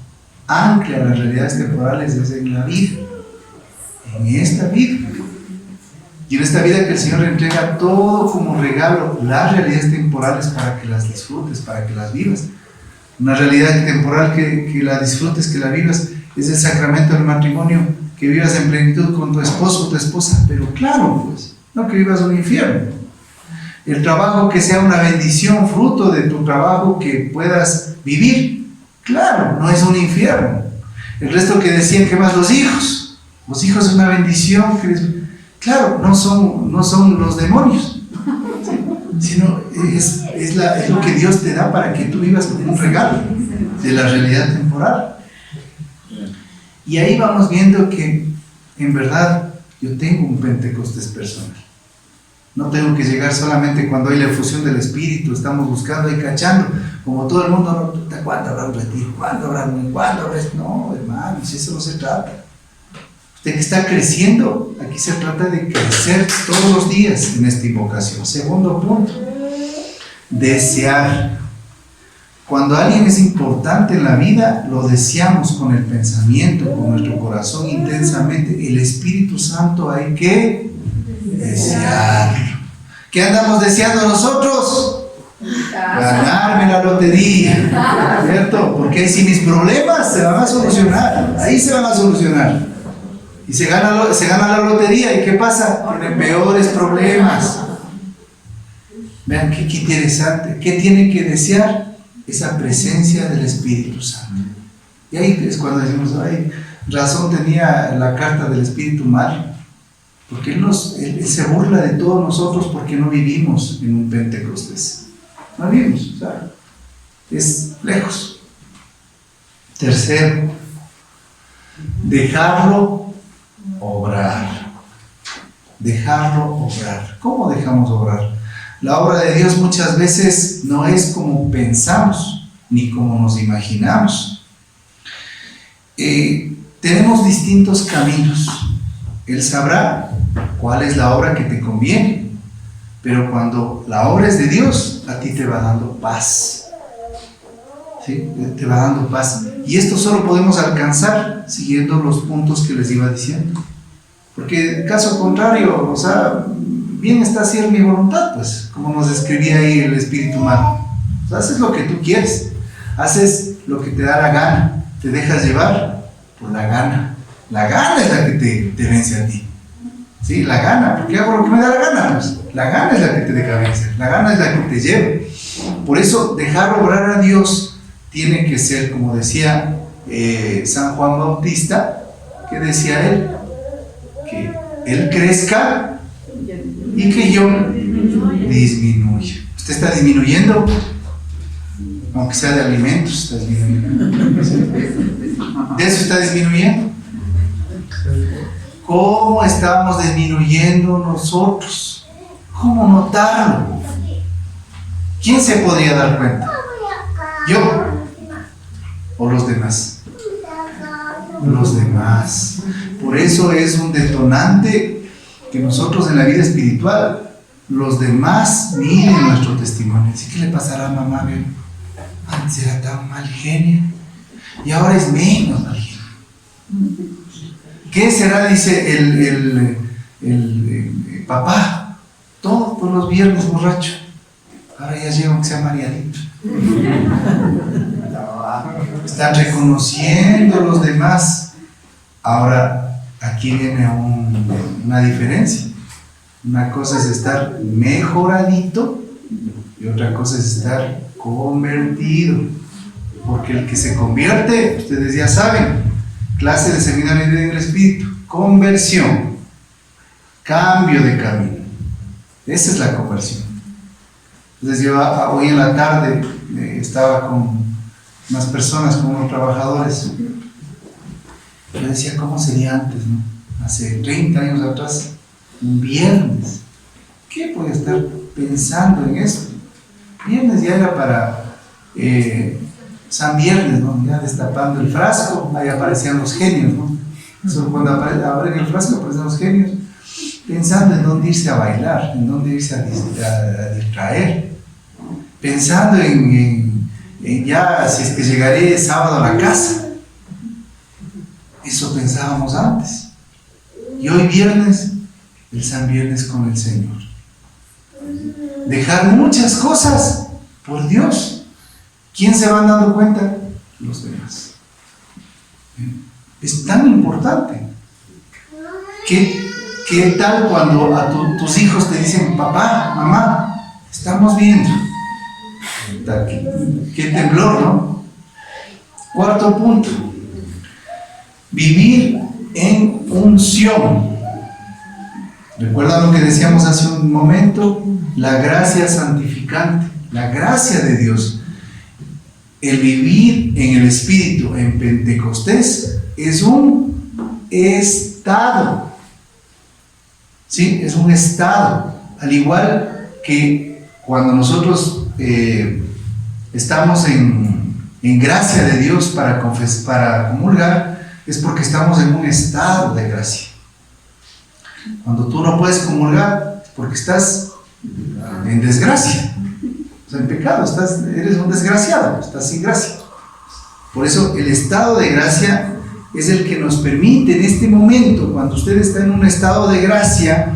ancla a las realidades temporales es en la vida, en esta vida. Y en esta vida que el Señor entrega todo como regalo, las realidades temporales para que las disfrutes, para que las vivas. Una realidad temporal que la disfrutes, que la vivas, es el sacramento del matrimonio, que vivas en plenitud con tu esposo o tu esposa, pero claro, pues, no que vivas un infierno. El trabajo que sea una bendición, fruto de tu trabajo que puedas vivir, claro, no es un infierno. El resto que decían que más los hijos es una bendición, claro, no son los demonios, sino es lo que Dios te da para que tú vivas como un regalo de la realidad temporal. Y ahí vamos viendo que en verdad yo tengo un Pentecostés personal. No tengo que llegar solamente cuando hay la efusión del Espíritu, estamos buscando y cachando, como todo el mundo, ¿no? ¿Cuándo habrá un retiro? ¿Cuándo habrá un? ¿Cuándo habrá? No, hermanos, eso no se trata. Usted que está creciendo, aquí se trata de crecer todos los días en esta invocación. Segundo punto, desear. Cuando alguien es importante en la vida, lo deseamos con el pensamiento, con nuestro corazón intensamente. El Espíritu Santo hay que desearlo. ¿Qué andamos deseando nosotros? Ganarme la lotería, ¿cierto? Porque ahí sí mis problemas se van a solucionar, ahí se van a solucionar. Y se gana la lotería, ¿y qué pasa? Tienen peores problemas. Vean qué interesante. ¿Qué tiene que desear? Esa presencia del Espíritu Santo. Y ahí es cuando decimos, ay, razón tenía la carta del Espíritu mal, porque él se burla de todos nosotros porque no vivimos en un Pentecostés. No vivimos, o sea, es lejos. Tercero, dejarlo obrar. Dejarlo obrar. ¿Cómo dejamos obrar? La obra de Dios muchas veces no es como pensamos, ni como nos imaginamos. Tenemos distintos caminos. Él sabrá cuál es la obra que te conviene, pero cuando la obra es de Dios, a ti te va dando paz. ¿Sí? Te va dando paz. Y esto solo podemos alcanzar siguiendo los puntos que les iba diciendo. Porque en caso contrario, o sea, bien está hacer mi voluntad, pues, como nos describía ahí el espíritu humano. O sea, haces lo que tú quieres, haces lo que te da la gana, te dejas llevar por la gana. La gana es la que te vence a ti. ¿Sí? La gana, porque hago lo que me da la gana. Pues, la gana es la que te deja vencer, la gana es la que te lleva. Por eso, dejar obrar a Dios tiene que ser, como decía San Juan Bautista, que decía él, que él crezca y que yo disminuya. ¿Usted está disminuyendo? Aunque sea de alimentos, está disminuyendo. ¿De eso está disminuyendo? ¿Cómo estamos disminuyendo nosotros? ¿Cómo notarlo? ¿Quién se podría dar cuenta? ¿Yo? ¿O los demás? Los demás. Por eso es un detonante que nosotros en la vida espiritual, los demás miren nuestro testimonio. Así que le pasará a mamá, antes era tan mal genio y ahora es menos mal genio. ¿Qué será? Dice el papá, todos los viernes borracho, ahora ya llega aunque sea mareadito. Están reconociendo los demás. Ahora aquí viene una diferencia. Una cosa es estar mejoradito y otra cosa es estar convertido, porque el que se convierte, ustedes ya saben, clase de seminario en el Espíritu, conversión, cambio de camino. Esa es la conversión. Entonces yo hoy en la tarde estaba con unas personas, con unos trabajadores. Yo decía, ¿cómo sería antes, no? Hace 30 años atrás, un viernes. ¿Qué podía estar pensando en esto? Viernes ya era para San Viernes, ¿no? Ya destapando el frasco, ahí aparecían los genios, ¿no? Solo cuando abren el frasco aparecen los genios, pensando en dónde irse a bailar, en dónde irse a distraer, pensando en ya si es que llegaré sábado a la casa. Eso pensábamos antes. Y hoy viernes, el San Viernes con el Señor. Dejar muchas cosas por Dios. ¿Quién se van dando cuenta? Los demás. Es tan importante. ¿Qué tal cuando a tus hijos te dicen, papá, mamá, estamos viendo? Qué temblor, ¿no? Cuarto punto. Vivir en unción. ¿Recuerdan lo que decíamos hace un momento? La gracia santificante, la gracia de Dios. El vivir en el Espíritu en Pentecostés es un estado. ¿Sí? Es un estado. Al igual que cuando nosotros estamos en gracia de Dios para comulgar, es porque estamos en un estado de gracia. Cuando tú no puedes comulgar, es porque estás en desgracia, o sea, en pecado, eres un desgraciado, estás sin gracia. Por eso el estado de gracia es el que nos permite en este momento, cuando usted está en un estado de gracia.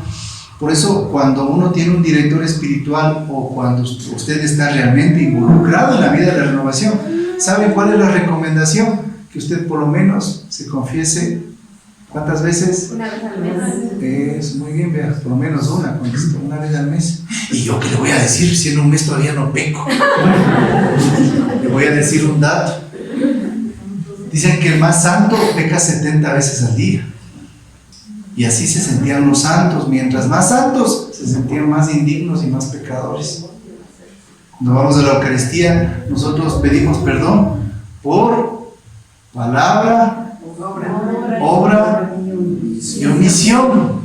Por eso cuando uno tiene un director espiritual o cuando usted está realmente involucrado en la vida de la renovación, ¿sabe cuál es la recomendación? Que usted por lo menos se confiese, ¿cuántas veces? Una vez al mes. Es muy bien, vea, por lo menos una vez al mes. ¿Y yo qué le voy a decir si en un mes todavía no peco? Le voy a decir un dato. Dicen que el más santo peca 70 veces al día. Y así se sentían los santos. Mientras más santos, se sentían más indignos y más pecadores. Cuando vamos a la Eucaristía, nosotros pedimos perdón por palabra, obra y omisión.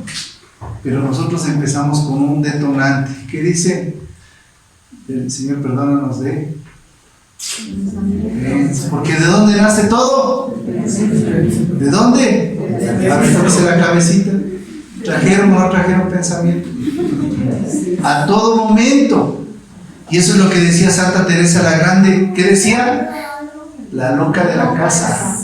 Pero nosotros empezamos con un detonante. ¿Qué dice? El Señor, perdónanos de... Porque ¿de dónde nace todo? ¿De dónde? A ver, dice la cabecita. ¿Trajeron o no trajeron pensamiento? A todo momento. Y eso es lo que decía Santa Teresa la Grande. ¿Qué decía? La loca de la casa.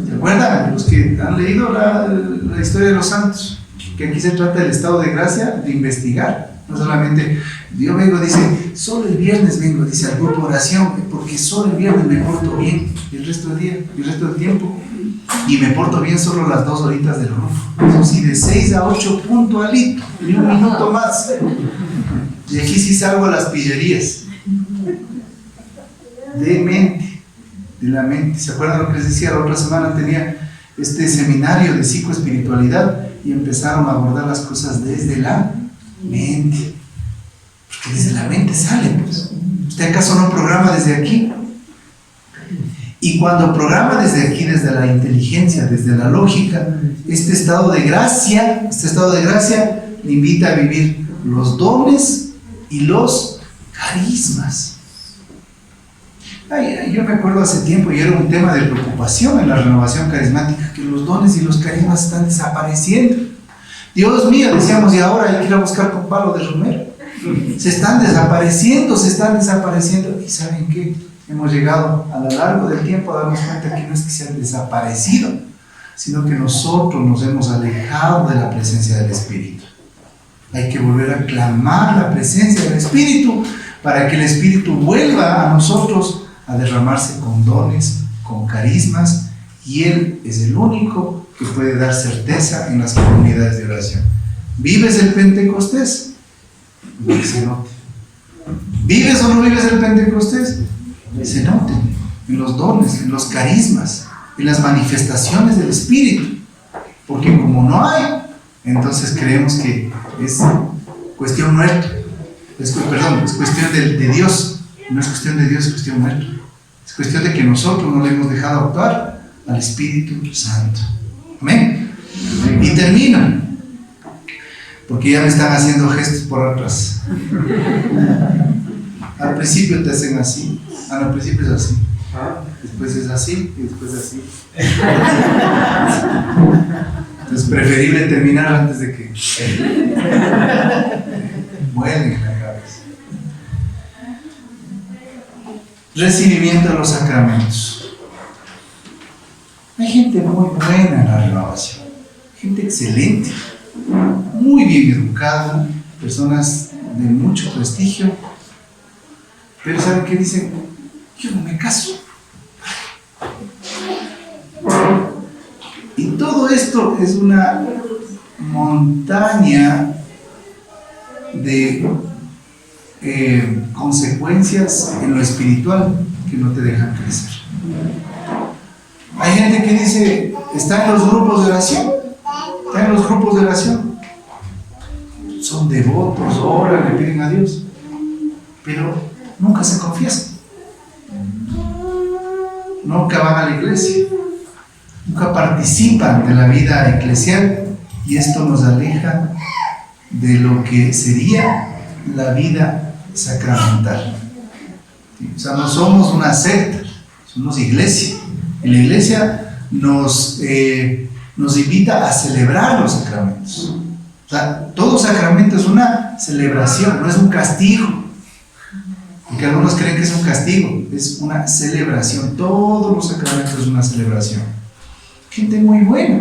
¿Se acuerdan? Los que han leído la historia de los santos. Que aquí se trata del estado de gracia, de investigar. No solamente, yo vengo, dice, solo el viernes vengo, dice, al grupo de oración, porque solo el viernes me porto bien, el resto del día, el resto del tiempo. Y me porto bien solo las 2 horitas del grupo. Eso sí, de 6 a 8 puntualito, ni un minuto más. Y aquí sí salgo a las pillerías. De la mente. ¿Se acuerdan lo que les decía? La otra semana tenía este seminario de psicoespiritualidad y empezaron a abordar las cosas desde la mente. Porque desde la mente sale, pues. ¿Usted acaso no programa desde aquí? Y cuando programa desde aquí, desde la inteligencia, desde la lógica, este estado de gracia le invita a vivir los dones y los carismas. Yo me acuerdo hace tiempo, y era un tema de preocupación en la renovación carismática, que los dones y los carismas están desapareciendo. Dios mío, decíamos, y ahora hay que ir a buscar con palo de romero. Se están desapareciendo. ¿Y saben qué? Hemos llegado a lo largo del tiempo a darnos cuenta que no es que se han desaparecido, sino que nosotros nos hemos alejado de la presencia del Espíritu. Hay que volver a clamar la presencia del Espíritu para que el Espíritu vuelva a nosotros a derramarse con dones, con carismas, y Él es el único que puede dar certeza en las comunidades de oración. ¿Vives el Pentecostés? Que se note. ¿Vives o no vives el Pentecostés? Que se note en los dones, en los carismas, en las manifestaciones del Espíritu. Porque como no hay, entonces creemos que es cuestión nuestra. Es cuestión de Dios. No es cuestión de Dios, es cuestión nuestra. Es cuestión de que nosotros no le hemos dejado actuar al Espíritu Santo. Amén. Y termino, porque ya me están haciendo gestos por atrás. Al principio te hacen así. Al principio es así. Después es así y después así. Entonces es preferible terminar antes de que vuelen en la cabeza. Recibimiento de los sacramentos. Hay gente muy buena en la renovación, gente excelente, muy bien educada, personas de mucho prestigio, pero ¿saben qué dicen? Yo no me caso. Y todo esto es una montaña de consecuencias en lo espiritual que no te dejan crecer. Hay gente que dice, está en los grupos de oración, son devotos, oran, le piden a Dios, pero nunca se confiesan, nunca van a la iglesia, nunca participan de la vida eclesial, y esto nos aleja de lo que sería la vida sacramental. O sea, no somos una secta, somos iglesia. Y la iglesia nos invita a celebrar los sacramentos. O sea, todo sacramento es una celebración, no es un castigo. Porque algunos creen que es un castigo, es una celebración. Todos los sacramentos es una celebración. Gente muy buena.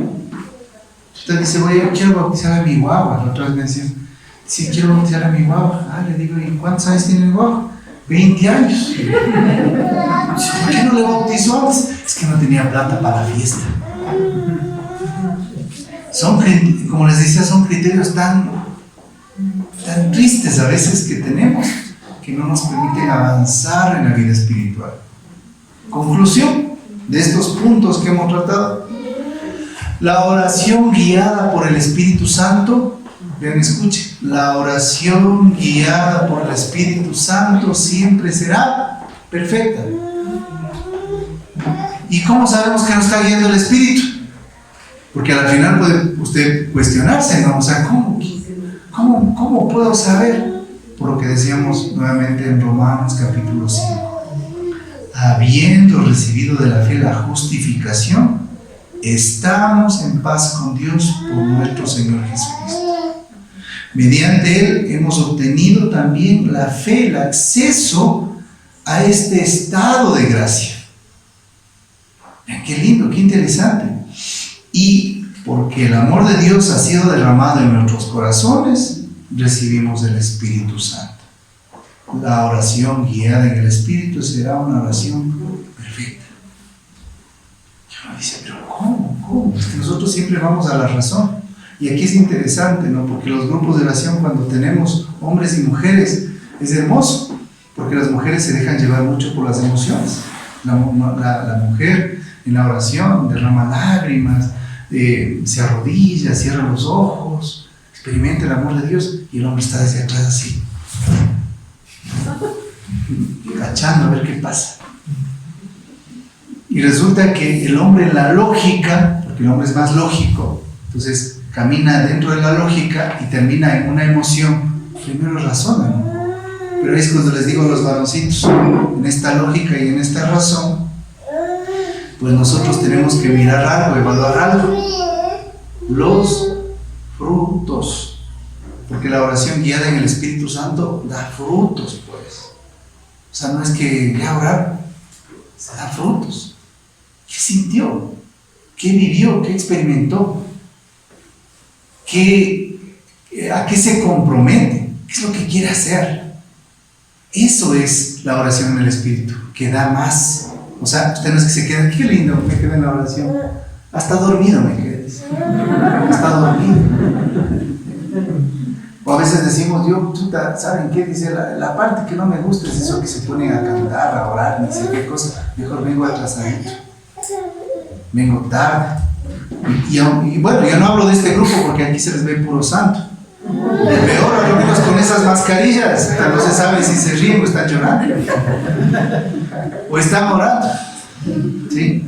Usted dice, oye, quiero bautizar a mi guagua. La otra vez me decían, sí, quiero bautizar a mi guagua. Le digo, ¿y cuántos años tiene el guagua? 20 años. ¿Por qué no le bautizó antes? Es que no tenía plata para la fiesta. Como les decía, son criterios tan tristes a veces que tenemos, que no nos permiten avanzar en la vida espiritual. Conclusión de estos puntos que hemos tratado: la oración guiada por el Espíritu Santo. Vean, escuchen, la oración guiada por el Espíritu Santo siempre será perfecta. ¿Y cómo sabemos que nos está guiando el Espíritu? Porque al final puede usted cuestionarse, ¿no? O sea, ¿cómo puedo saber? Por lo que decíamos nuevamente en Romanos capítulo 5. Habiendo recibido de la fe la justificación, estamos en paz con Dios por nuestro Señor Jesucristo. Mediante Él hemos obtenido también la fe, el acceso a este estado de gracia. Qué lindo, qué interesante. Y porque el amor de Dios ha sido derramado en nuestros corazones, recibimos el Espíritu Santo. La oración guiada en el Espíritu será una oración perfecta. Y uno dice, pero ¿cómo? Es que nosotros siempre vamos a la razón. Y aquí es interesante, ¿no? Porque los grupos de oración, cuando tenemos hombres y mujeres, es hermoso, porque las mujeres se dejan llevar mucho por las emociones. La mujer en la oración derrama lágrimas, se arrodilla, cierra los ojos, experimenta el amor de Dios, y el hombre está desde atrás así, cachando a ver qué pasa. Y resulta que el hombre en la lógica, porque el hombre es más lógico, entonces camina dentro de la lógica y termina en una emoción. Primero razona, ¿no? Pero es cuando les digo a los varoncitos, en esta lógica y en esta razón, pues nosotros tenemos que mirar algo, evaluar algo. Los frutos. Porque la oración guiada en el Espíritu Santo da frutos, pues. O sea, no es que ya orar, se da frutos. ¿Qué sintió? ¿Qué vivió? ¿Qué experimentó? ¿A qué se compromete? ¿Qué es lo que quiere hacer? Eso es la oración en el Espíritu, que da más. O sea, usted no es que se quede, qué lindo, me quedé en la oración. Hasta dormido me quedé. Hasta dormido. O a veces decimos, ¿saben qué? Dice, la parte que no me gusta es eso que se ponen a cantar, a orar, ni sé qué cosa. Mejor vengo atrasadito. Vengo tarde. Y bueno, yo no hablo de este grupo porque aquí se les ve puro santo. Peor, a lo menos con esas mascarillas, hasta no se sabe si se ríen o están llorando o están orando, ¿sí?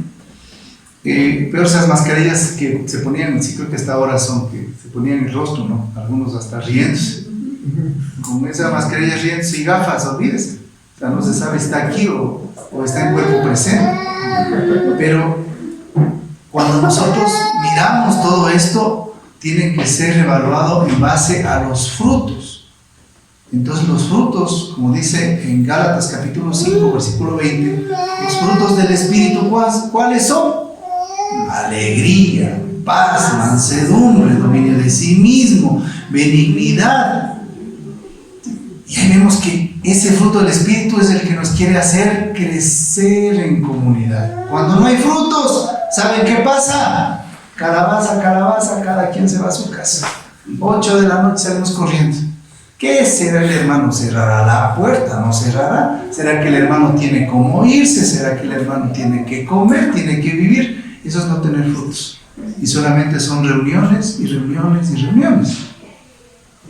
Peor esas mascarillas que se ponían, sí creo que hasta ahora son, que se ponían en el rostro, ¿no? Algunos hasta riéndose. Con esa mascarilla riéndose y gafas, olvídese. O sea, no se sabe si está aquí o está en cuerpo presente. Pero cuando nosotros miramos todo esto, tiene que ser evaluado en base a los frutos. Entonces los frutos, como dice en Gálatas capítulo 5, versículo 20, los frutos del Espíritu, ¿cuáles son? Alegría, paz, mansedumbre, dominio de sí mismo, benignidad. Y ahí vemos que ese fruto del Espíritu es el que nos quiere hacer crecer en comunidad. Cuando no hay frutos, ¿saben qué pasa? Calabaza, calabaza, cada quien se va a su casa. 8 de la noche salimos corriendo. ¿Qué será el hermano? ¿Cerrará la puerta? ¿No cerrará? ¿Será que el hermano tiene cómo irse? ¿Será que el hermano tiene que comer? ¿Tiene que vivir? Eso es no tener frutos. Y solamente son reuniones y reuniones y reuniones.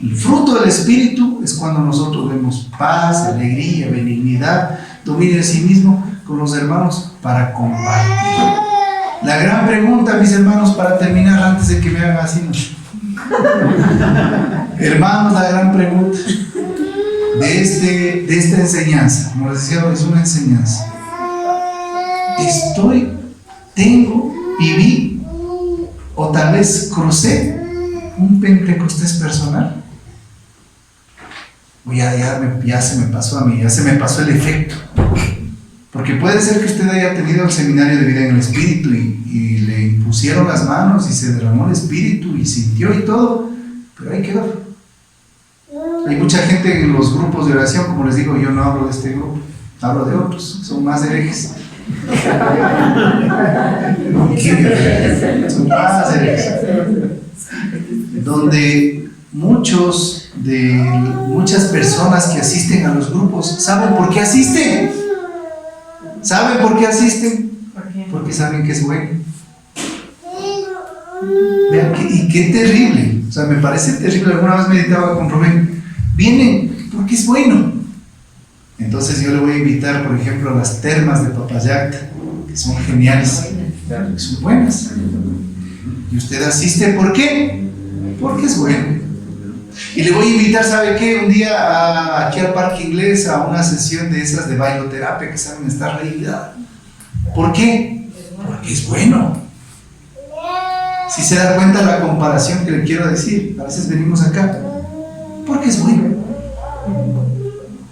El fruto del Espíritu es cuando nosotros vemos paz, alegría, benignidad, dominio de sí mismo con los hermanos para compartir. La gran pregunta, mis hermanos, para terminar antes de que me hagan así, hermanos, la gran pregunta de esta enseñanza, como les decía, es una enseñanza. Viví, o tal vez crucé un Pentecostés personal. O ya se me pasó a mí, ya se me pasó el efecto. Porque puede ser que usted haya tenido el seminario de vida en el Espíritu y le impusieron las manos y se derramó el Espíritu y sintió y todo, pero ahí quedó. Hay mucha gente en los grupos de oración, como les digo, yo no hablo de este grupo, hablo de otros, son más herejes. Son más herejes. Donde muchas personas que asisten a los grupos, ¿saben por qué asisten? ¿Saben por qué asisten? Porque saben que es bueno. Vean, y qué terrible. O sea, me parece terrible. Alguna vez meditaba con Rubén. Vienen porque es bueno. Entonces yo le voy a invitar, por ejemplo, a las termas de Papayacta, que son geniales, que son buenas. Y usted asiste, ¿por qué? Porque es bueno. Y le voy a invitar, ¿sabe qué? Un día aquí al Parque Inglés a una sesión de esas de bailoterapia que saben estar realidad. ¿Por qué? Porque es bueno. Si se da cuenta la comparación que le quiero decir, a veces venimos acá porque es bueno.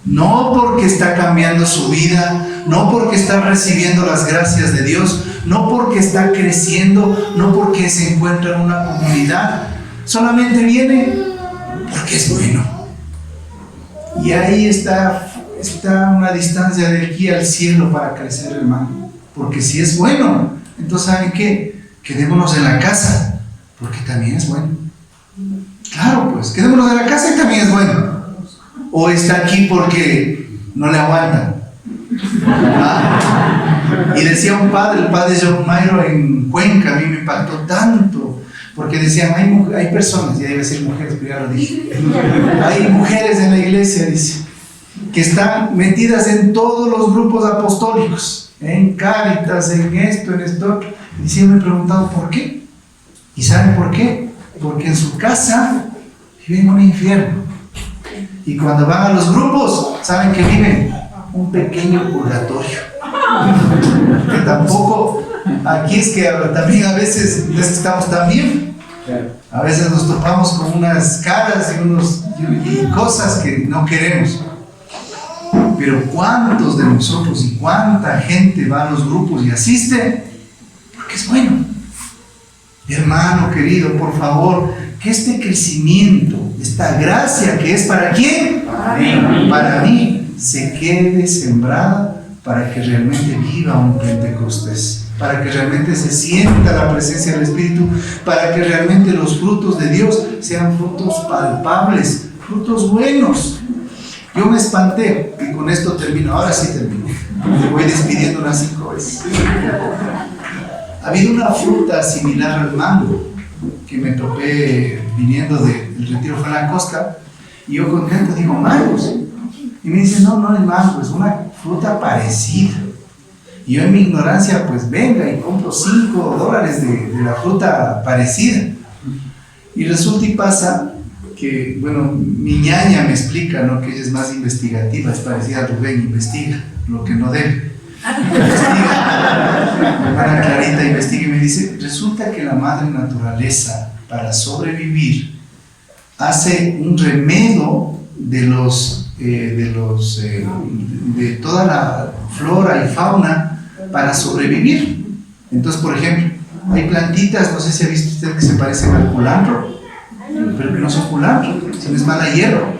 No porque está cambiando su vida, no porque está recibiendo las gracias de Dios, no porque está creciendo, no porque se encuentra en una comunidad, solamente viene porque es bueno. Y ahí está una distancia de aquí al cielo para crecer, hermano. Porque si es bueno, entonces ¿saben qué? Quedémonos en la casa, porque también es bueno. Claro, pues, quedémonos en la casa y también es bueno. O está aquí porque no le aguantan. ¿Ah? Y decía un padre, el padre John Mayro en Cuenca, a mí me impactó tanto. Porque decían, hay personas, ya iba a decir mujeres, pero ya lo dije. Hay mujeres en la iglesia, dice, que están metidas en todos los grupos apostólicos, en Cáritas, en esto, y siempre me he preguntado por qué. ¿Y saben por qué? Porque en su casa viven un infierno. Y cuando van a los grupos, ¿saben que viven? Un pequeño purgatorio. Que tampoco, aquí es que también a veces no es que estamos tan bien. A veces nos topamos con unas caras y cosas que no queremos. Pero ¿cuántos de nosotros y cuánta gente va a los grupos y asiste? Porque es bueno. Hermano querido, por favor, que este crecimiento, esta gracia que es ¿para quién? Para mí, se quede sembrada para que realmente viva un Pentecostés, para que realmente se sienta la presencia del Espíritu, para que realmente los frutos de Dios sean frutos palpables, frutos buenos. Yo me espanté, y con esto termino, ahora sí termino, me voy despidiendo unas 5 veces. Ha habido una fruta similar al mango que me topé viniendo del retiro, fue en la costa, y yo contento digo, mangos. Y me dicen, no, no es mango, es una fruta parecida. Y yo en mi ignorancia, pues venga y compro $5 de la fruta parecida. Y resulta y pasa que, bueno, mi ñaña me explica, ¿no? Que ella es más investigativa, es parecida a Rubén, investiga lo que no debe. Investiga. Mi hermana Clarita investiga y me dice, resulta que la madre naturaleza, para sobrevivir, hace un remedio de toda la flora y fauna para sobrevivir. Entonces, por ejemplo, hay plantitas, no sé si ha visto usted, que se parecen al culantro, pero que no son culantro, sino es mala hierba.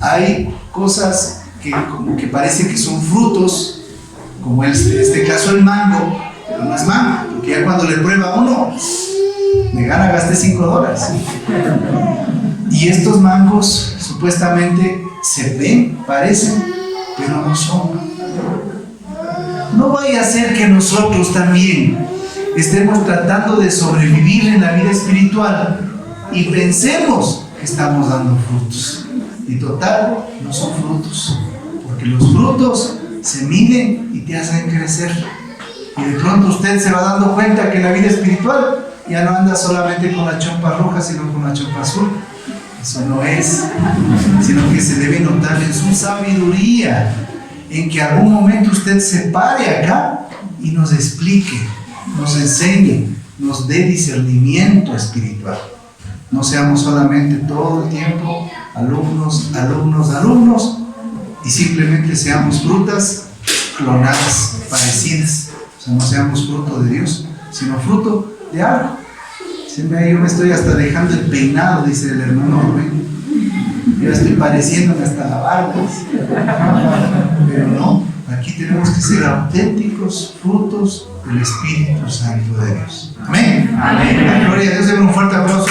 Hay cosas que como que parece que son frutos, como en este caso el mango, pero no es mango, porque ya cuando le prueba uno, me gana, gasté $5. Y estos mangos supuestamente se ven, parecen, pero no son. No vaya a ser que nosotros también estemos tratando de sobrevivir en la vida espiritual y pensemos que estamos dando frutos. Y total, no son frutos, porque los frutos se miden y te hacen crecer. Y de pronto usted se va dando cuenta que en la vida espiritual ya no anda solamente con la chompa roja, sino con la chompa azul. Eso no es, sino que se debe notar en su sabiduría, en que algún momento usted se pare acá y nos explique, nos enseñe, nos dé discernimiento espiritual. No seamos solamente todo el tiempo alumnos, alumnos, alumnos, y simplemente seamos frutas clonadas, parecidas. O sea, no seamos fruto de Dios, sino fruto de algo. Yo me estoy hasta dejando el peinado, dice el hermano Rubén. Yo estoy pareciéndome hasta la barba. Pero no, aquí tenemos que ser auténticos frutos del Espíritu Santo de Dios. Amén. Amén. La gloria a Dios, denle un fuerte aplauso.